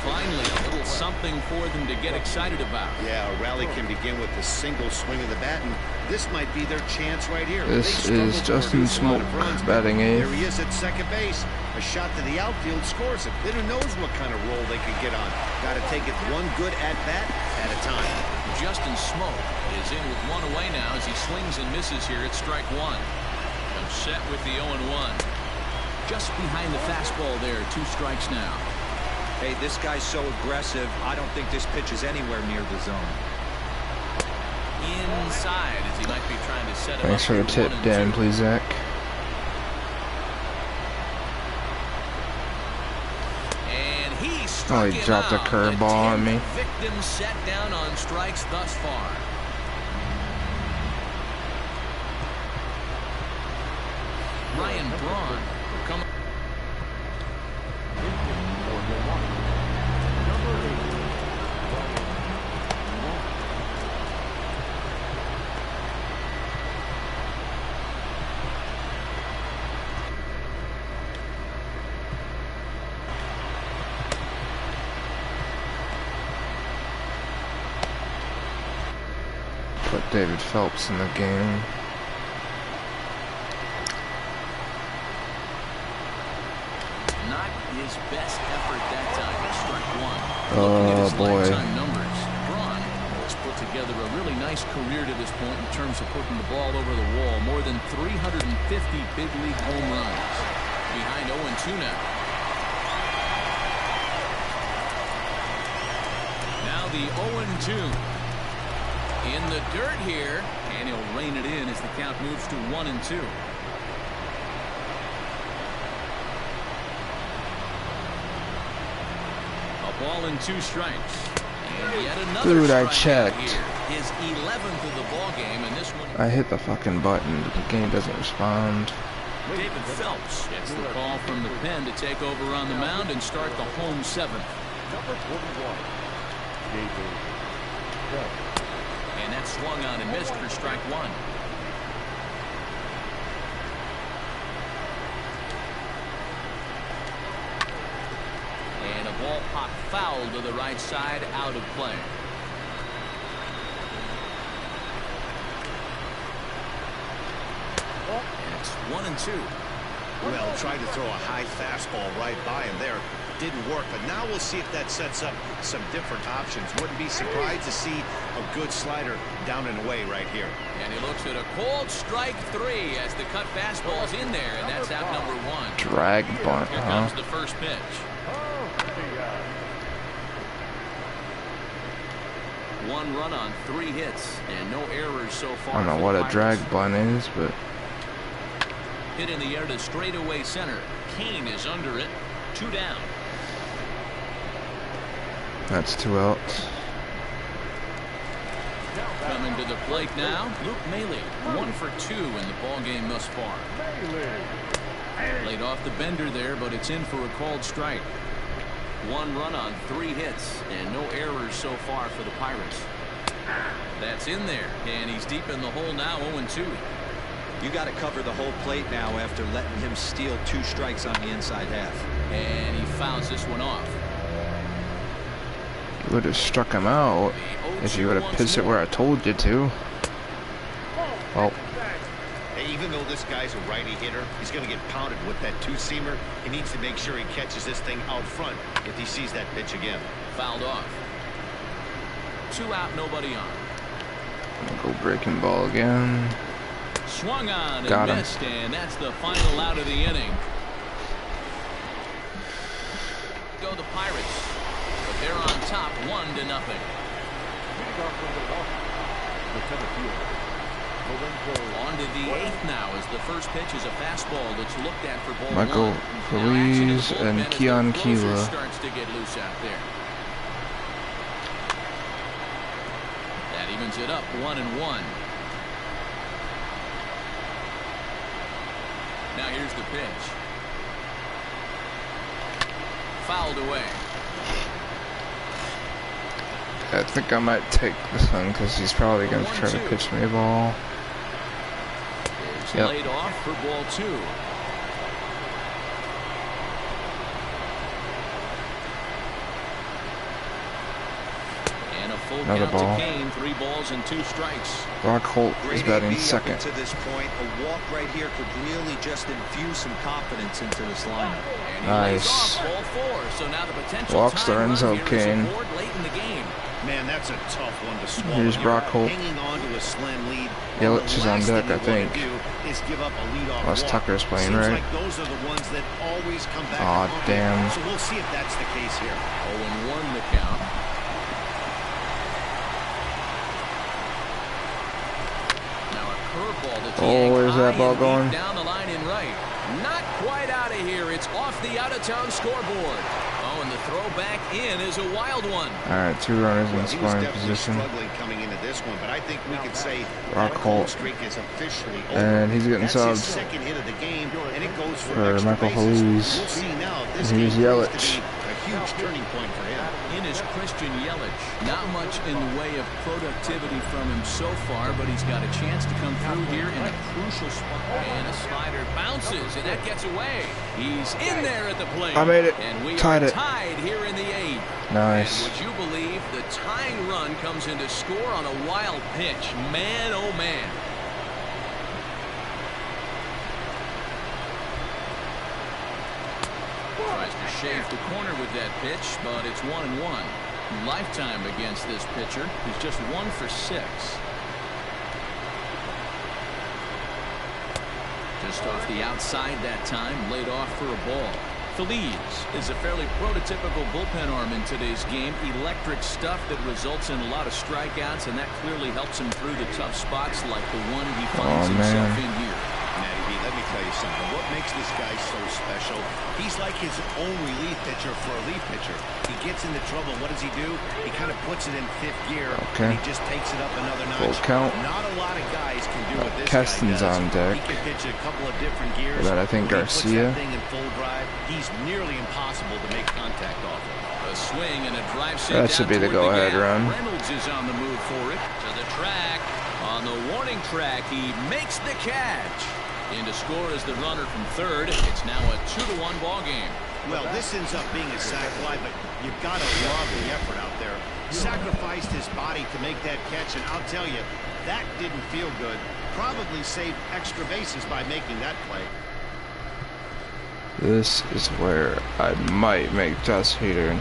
Finally, a little something for them to get excited about. Yeah, a rally can begin with a single swing of the bat, and this might be their chance right here. This They is struggled to Justin produce a lot of Smoke runs, but batting there eighth. he is at second base. A shot to the outfield scores it. Then who knows what kind of roll they could get on. Got to take it one good at-bat at a time. Justin Smoke is in with 1 away now as he swings and misses here at strike 1. I'm set with the 0-1. Just behind the fastball there, 2 strikes now. Hey, this guy's so aggressive, I don't think this pitch is anywhere near the zone. Inside as he might be trying to set him Thanks up for the for tip, 1 and Dan, 2. please, Zach. And he Oh, struck he him dropped a out. curveball The on me. 10th victim set down on strikes thus far. Ryan Braun will come. Put David Phelps in the game. Not his best effort that time at strike 1. Oh, Looking at his boy. lifetime numbers, Braun has put together a really nice career to this point in terms of putting the ball over the wall. More than 350 big league home runs. Behind 0-2 now. Now the 0-2. In the dirt here, and he'll rein it in as the count moves to 1-2. A ball and 2 strikes. And yet another Dude, I strikeout checked. here. His 11th of the ball game, and this one. I hit the fucking button, but the game doesn't respond. David Phelps gets the call from the pen to take over on the mound and start the home 7th. And that's swung on and missed for strike one. And a ball popped foul to the right side, out of play. And it's 1-2. Well, tried to throw a high fastball right by him there. Didn't work, but now we'll see if that sets up some different options. Wouldn't be surprised to see a good slider down and away right here. And he looks at a cold strike 3 as the cut fastball's in there, and that's out number 1. Drag bunt, Here comes the first pitch. 1 run on 3 hits and no errors so far. I don't know what a drag bunt is, but hit in the air to straightaway center. Kane is under it. 2 down. that's 2 outs. Coming to the plate now, Luke Maile. 1 for 2 in the ball game thus far. Laid off the bender there, but it's in for a called strike. 1 run on 3 hits and no errors so far for the Pirates. That's in there, and he's deep in the hole now. 0-2. You got to cover the whole plate now after letting him steal 2 strikes on the inside half. And he fouls this one off. You would have struck him out if you would have pitched it where I told you to. Well, Hey, even though this guy's a righty hitter, he's going to get pounded with that 2-seamer. He needs to make sure he catches this thing out front if he sees that pitch again. Fouled off. 2 out, nobody on. go breaking ball again. Swung on Got and him. missed, and that's the final out of the inning. Go the Pirates, but they're on top 1-0. On to the 8th now as the first pitch is a fastball that's looked at for ball Michael 1. Feliz and Keon Keela. Starts to get loose out there. That evens it up 1-1. Now here's the pitch. Fouled away. I think I might take this one because he's probably going to try to pitch me a ball. It's Yep. laid off for ball 2. And a full Another count ball. to Kane. 3 balls and 2 strikes. Brock Holt is Great batting AB up second. to this point, a walk right here could really just infuse some confidence into this lineup. And he Nice. lays off ball 4. So now the potential Walks tying Lorenzo run here is Kane. aboard late in the game. Man, that's a tough one to swallow. Here's You're Brock Holt. hanging on to a slim lead. Yelich is on deck, I think. Is give up a leadoff Unless walk. Tucker's playing, Seems right? like those are the ones that always come back. Aw, to haunt damn. you. So we'll see if that's the case here. 0-1 the count. Now a curveball that's Where's that ball going? down the line in right. Not quite out of here. It's off the out-of-town scoreboard. Oh, and the throw back in is a wild one. Alright, 2 runners in Well, he was scoring definitely position. struggling coming into this one, but I think we could say Brock that Holt. cold streak is officially over. And he's getting That's his subbed second hit of the game, and it goes for for extra Michael bases. Feliz. We'll see now if this And here's game proves to Yelich. be a huge turning point for him. In is Christian Yelich. Not much in the way of productivity from him so far, but he's got a chance to come through here in a crucial spot. And a slider bounces, and that gets away. He's in there at the plate. I made it. And we Tied are it. tied here in the 8th. Nice. And would you believe the tying run comes in to score on a wild pitch? Man, oh man. Tries to shave the corner with that pitch, but it's 1-1. Lifetime against this pitcher. He's just 1 for 6. Just off the outside that time, laid off for a ball. Feliz is a fairly prototypical bullpen arm in today's game. Electric stuff that results in a lot of strikeouts, and that clearly helps him through the tough spots like the one he finds himself in here. Matty B, let me tell you something. What makes this guy so special? He's like his own relief pitcher for a relief pitcher. He gets into trouble. What does he do? He kind of puts it in 5th gear, Okay. and he just takes it up another notch. Full count. Not a lot of guys can do what this Keston's guy does. on deck. He can pitch a couple of different gears. But I think When he puts Garcia. that thing in full drive, he's nearly impossible to make contact off of. A A swing and a drive set That should be the go-ahead run. Reynolds is on the move for it. To the track. On the warning track, he makes the catch. In to score is the runner from third. It's now a 2-1 ball game. Well, this ends up being a sac fly, but you've got to love the effort out there. Sacrificed his body to make that catch, and I'll tell you, that didn't feel good. Probably saved extra bases by making that play. This is where I might make Josh Hader.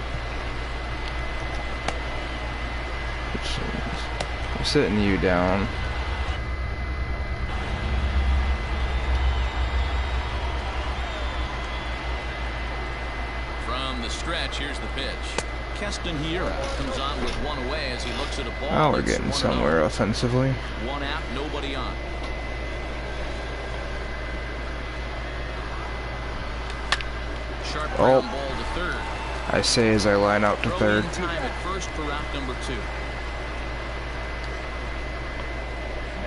I'm sitting you down. From the stretch, here's the pitch. Keston Hiura comes on with one away as he looks at a ball. Oh, we're getting somewhere offensively. One out, nobody on. Sharp ground ball to third. I say as I line out to third. Time at first for route number 2.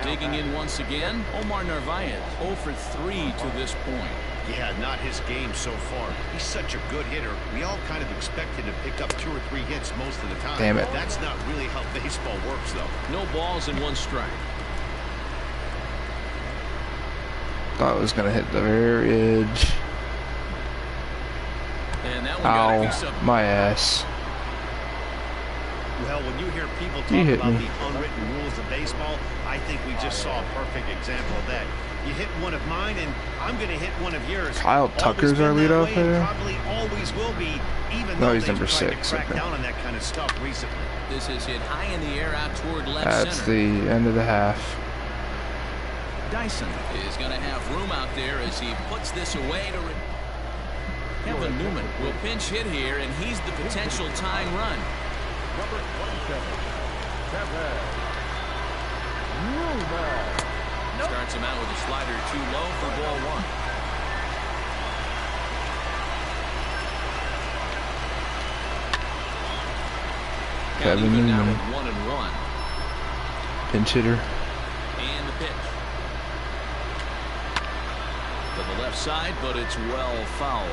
Digging in once again, Omar Narvaez 0 for 3 to this point. Yeah, not his game so far. He's such a good hitter. We all kind of expect him to pick up 2 or 3 hits most of the time. Damn it. That's not really how baseball works, though. No balls and 1 strike. Thought it was gonna hit the very edge. And that one got a piece Ow, of my ass. Well, when you hear people You talk hit about me. the unwritten rules of baseball, I think we just saw a perfect example of that. You hit one of mine, and I'm going to hit one of yours. Kyle Always Tucker's been our that leadoff way, hitter? and probably always will be, even No, though he's they've number tried 6, to crack okay. down on that kind of stuff recently. This is hit high in the air out toward left That's center. the end of the half. Dyson is going to have room out there as he puts this away to... Kevin Newman will pinch hit here, and he's the potential tying run. Number 27, Kevin Newman. Starts him out with a slider too low for ball 1. Kevin Newman, 1-1. pinch hitter. And the pitch. To the left side, but it's well fouled.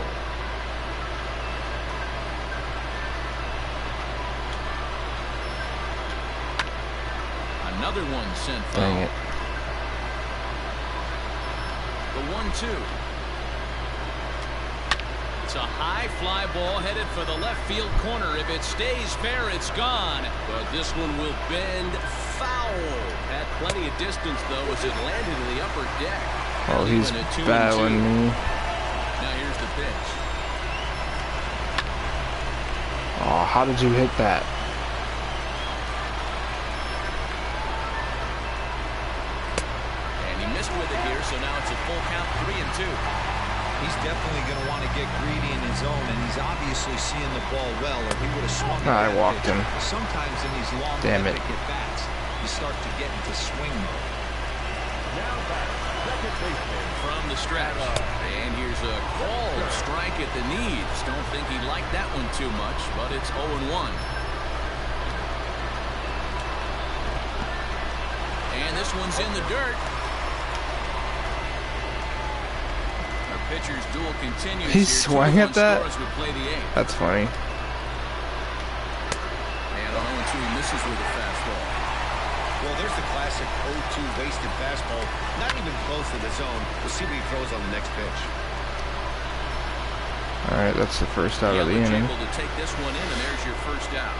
Another one sent foul. Dang it. The 1-2. It's a high fly ball headed for the left field corner. If it stays fair, it's gone. But this one will bend foul. Had plenty of distance, though, as it landed in the upper deck. Oh, he's Even a 2-2. battling me. Now here's the pitch. Oh, how did you hit that? And he missed with it here, so now it's a full count, 3-2. He's definitely going to want to get greedy in his zone, and he's obviously seeing the ball well, or he would have swung it. I that walked pitch. him. Sometimes in these long Damn it. at bats, you start to get into swing mode. Now back, second baseman. From the stretch. And here's a called strike at the knees. Don't think he liked that one too much, but it's 0-1. And this one's in the dirt. Our pitcher's duel continues. He here. swung 2-1 at that? score as we play the 8th. That's funny. And on 0-2, he misses with a fastball. Well, there's the classic 0-2 wasted fastball. Not even close to the zone. We'll see what he throws on the next pitch. All right, that's the first out of the Yelich inning. able to take this one in, and there's your first out.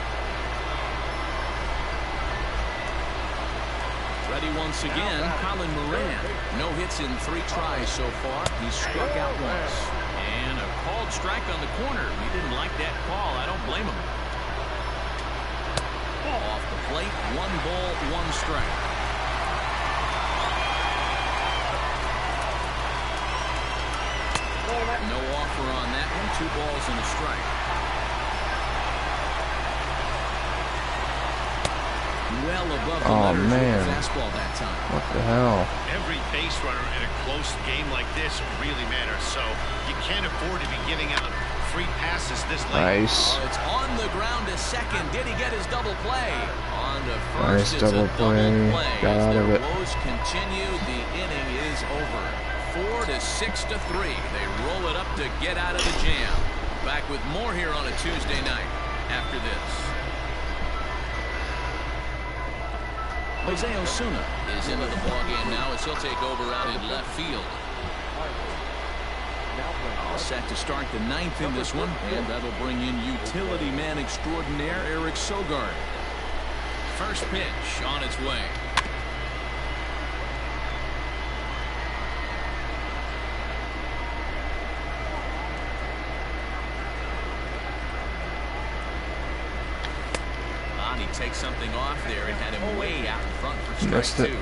Ready once again, Colin Moran. No hits in 3 tries so far. He's struck out once. And a called strike on the corner. He didn't like that call. I don't blame him. Off the plate, 1 ball, 1 strike. No offer on that one. 2 balls and a strike. Well above the Oh, letters with man. the fastball that time. What the hell? Every base runner in a close game like this really matters, so you can't afford to be giving out free passes this late. Nice. Oh, it's on the ground to second. Did he get his double play? On to Nice first. It's double a play. double play. Got As out their of it. woes continue, the inning is over. 4-6-3. They roll it up to get out of the jam. Back with more here on a Tuesday night after this. Jose Osuna is into the ballgame now as he'll take over out in left field. All set to start the ninth in this one, and that'll bring in utility man extraordinaire Eric Sogard. First pitch on its way. He takes something off there and had him way out in front for strike two.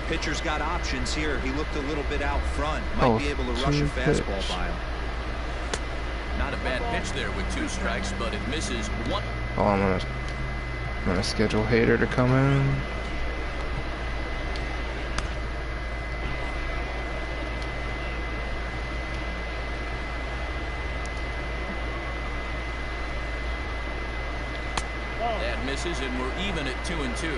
Pitcher's got options here. He looked a little bit out front. Might be able to rush a fastball by him. Not a bad pitch there with 2 strikes, but it misses one. Oh, I'm gonna schedule Hader to come in. That misses, and we're even at 2-2.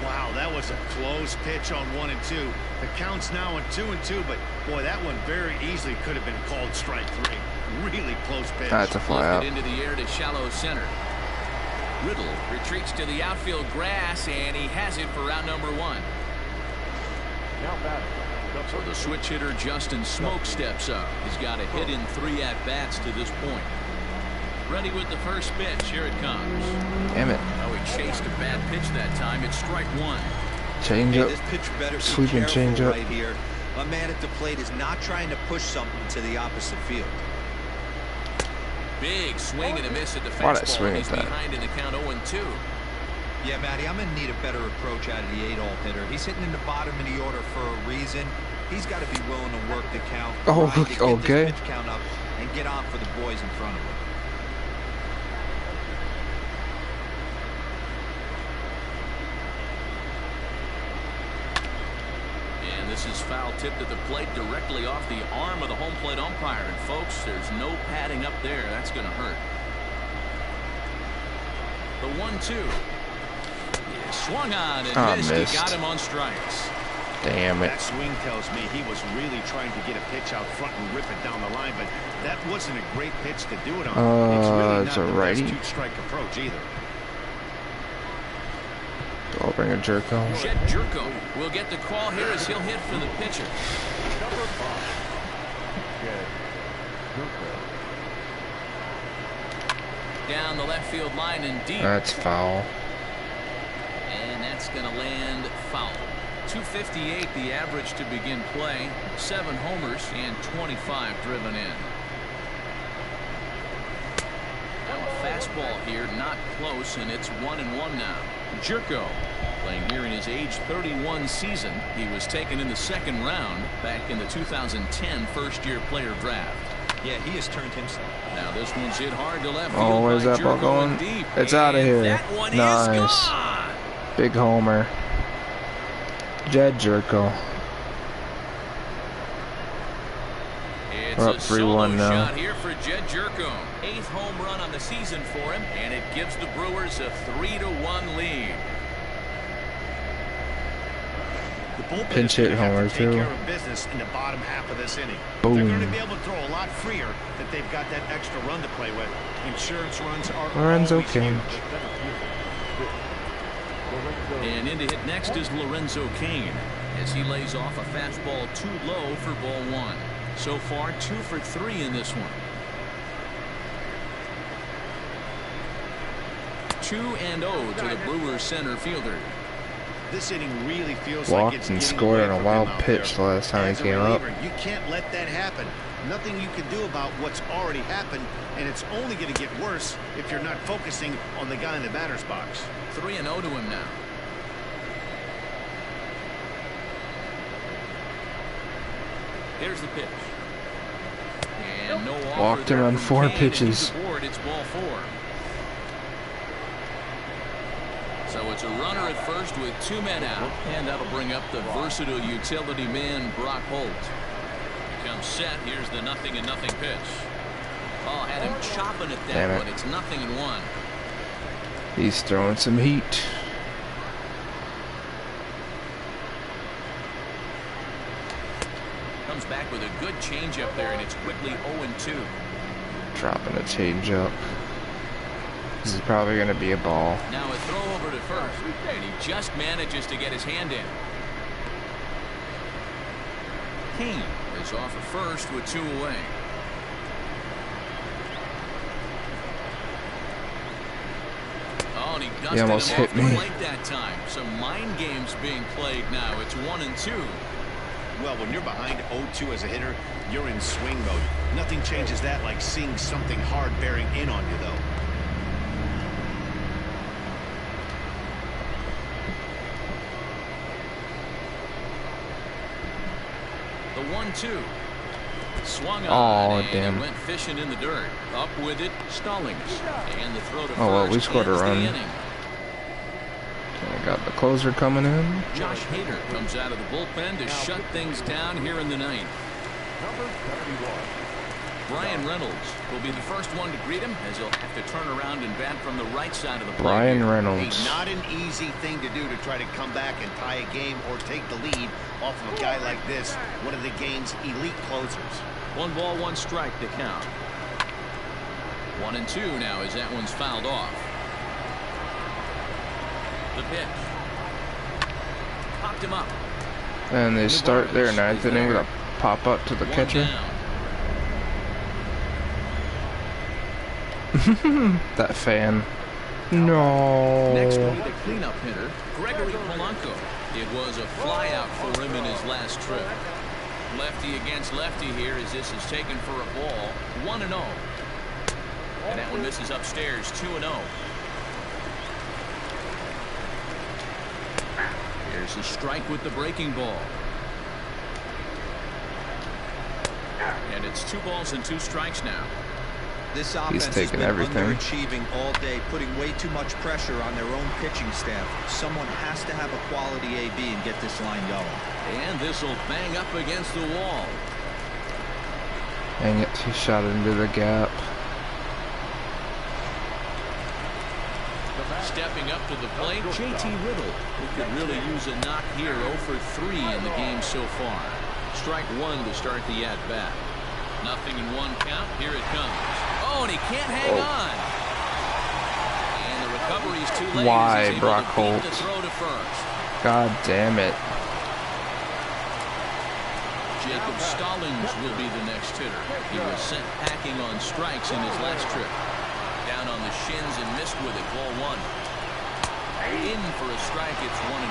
Wow, that was a close pitch on 1 and 2. The count's now at 2 and 2, but boy, that one very easily could have been called strike 3. Really close pitch. That's a fly out. Into the air to shallow center. Riddle retreats to the outfield grass, and he has it for round number 1. Now batting. So the switch hitter Justin Smoke steps up. He's got a hit in 3 at-bats to this point. Ready with the first pitch. Here it comes. Damn it. Oh, he chased a bad pitch that time. It's strike 1. Change up. This pitch better be Sweeping careful change up. right here. A man at the plate is not trying to push something to the opposite field. Big swing and a miss at the Why'd I swing fastball. at He's that? behind in the count 0-2. Yeah, Matty, I'm going to need a better approach out of the 8-hole hitter. He's hitting in the bottom of the order for a reason. He's got to be willing to work the count. Oh, try to get okay. this pitch count up and get on for the boys in front of him. And this is foul tipped at the plate directly off the arm of the home plate umpire. And folks, there's no padding up there. That's going to hurt. The 1-2. Yeah, swung on and missed. Missed. He got him on strikes. Damn it. That swing tells me he was really trying to get a pitch out front and rip it down the line, but that wasn't a great pitch to do it on. It's really it's not a the righty. best 2-strike approach either. I'll bring a jerk home. Jed Jerko will get the call here as he'll hit for the pitcher. Number 5. Jed Jerko. Down the left field line and deep. That's foul. And that's going to land foul. 258 the average to begin play. 7 homers and 25 driven in. Now a fastball here, not close, and it's 1-1 now. Jerko playing here in his age 31 season. He was taken in the 2nd round back in the 2010 first-year player draft. Yeah, he has turned himself. Now this one's hit hard to left field. Oh, where's by that ball Jerko going? and deep. It's out of And here. that one is Nice. gone. Big homer. Jed Jerko. It's We're up a solo 3-1 now. shot here for Jed Jerko. 8th home run on the season for him, and it gives the Brewers a 3-1 lead. The bullpen Pinch is hit gonna have homer, to take too. care of business in the bottom half of this inning. Boom. They're going to be able to throw a lot freer that they've got that extra run to play with. Insurance runs are Lorenzo always Kane. huge. And in to hit next is Lorenzo Kane as he lays off a fastball too low for ball 1. So far 2 for 3 in this one. 2-0 to the Brewers center fielder. This inning really feels Walked like it's and getting scored away on a from wild him out pitch there. the last time he As a came up. reliever, you can't let that happen. Nothing you can do about what's already happened, and it's only going to get worse if you're not focusing on the guy in the batter's box. 3-0 to him now. Here's the pitch. And no offer Walked him there on from 4 Kane, and he's pitches. aboard. It's ball 4. So it's a runner at first with 2 men out, and that'll bring up the versatile utility man Brock Holt. He comes set. Here's the 0-0 pitch. Oh, had him chopping at Damn that, it. but it's 0-1. He's throwing some heat. Comes back with a good changeup there, and it's quickly 0-2. Dropping a changeup. This is probably going to be a ball. Now a throw over to first, and he just manages to get his hand in. Kane is off at first with 2 away. Oh, and he dusted almost him hit off the me. plate that time. Some mind games being played now. It's 1-2. Well, when you're behind 0-2 as a hitter, you're in swing mode. Nothing changes that like seeing something hard bearing in on you, though. The 1-2. Swung on, Oh, and damn. he went fishing in the dirt. Up with it, Stallings. And the throw to Oh, well, we first scored a ends the run. inning. I got the closer coming in. Josh Hader comes out of the bullpen to shut things down here in the ninth. Number 71. Brian Reynolds will be the first one to greet him, as he'll have to turn around and bat from the right side of the plate. Brian here. Reynolds. Hey, not an easy thing to do to try to come back and tie a game or take the lead off of a guy like this, one of the game's elite closers. 1 ball, 1 strike to count. 1-2 now as that one's fouled off. The pitch. Popped him up. And they start their 9th inning with a pop up to the 1 catcher. down. That fan. No. Next will be the cleanup hitter, Gregory Polanco. It was a flyout for him in his last trip. Lefty against lefty here as this is taken for a ball. 1-0. And that one misses upstairs. 2-0. Here's a strike with the breaking ball. And it's 2 balls and 2 strikes now. This offense has taking been everything. underachieving all day, putting way too much pressure on their own pitching staff. Someone has to have a quality AB and get this line going. And this will bang up against the wall. Dang it, he shot into the gap. Stepping up to the plate, JT Riddle, who could really use a knock here. 0 for 3 in the game so far. Strike 1 to start the at-bat. Nothing in 1 count. Here it comes. Oh, and he can't hang on. And the recovery's too late. Why, He's able Brock to beat Holt? the throw to first. God damn it. Jacob Stallings will be the next hitter. He was sent packing on strikes in his last trip. Down on the shins and missed with it. Ball 1. In for a strike. It's 1-1.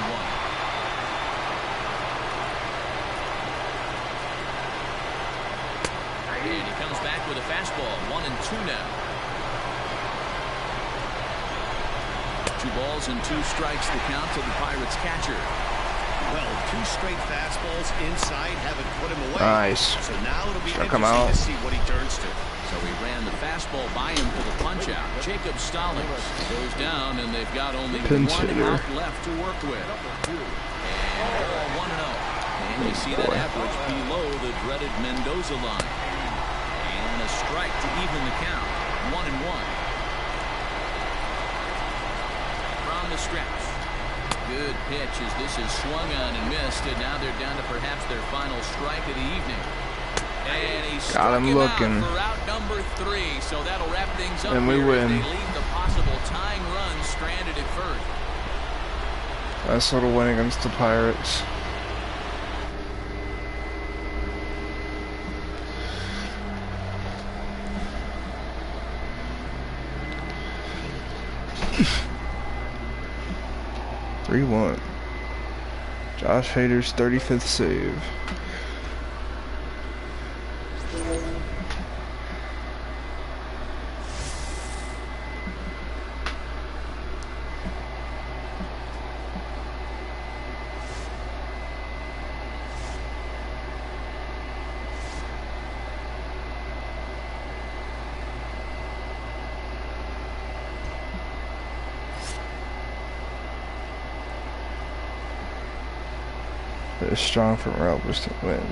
And he comes back with a fastball. 1-2 now. 2 balls and 2 strikes to count to the Pirates catcher. Well, 2 straight fastballs inside haven't put him away. Nice. So now it'll be Struck him interesting out. to see what he turns to. So he ran the fastball by him for the punch out. Jacob Stallings goes down, and they've got only Pinch 1 hitter. out left to work with. And 1-0. And you see that average below the dreaded Mendoza line. And a strike to even the count. 1-1. From the stretch. Good pitch as this is swung on and missed, and now they're down to perhaps their final strike of the evening. And he struck him him looking. out for out number 3, so that'll wrap things up And we here as win. they leave the possible tying run stranded at first. Nice little win against the Pirates. (3-1). Josh Hader's 35th save. It is strong from Rebels to win.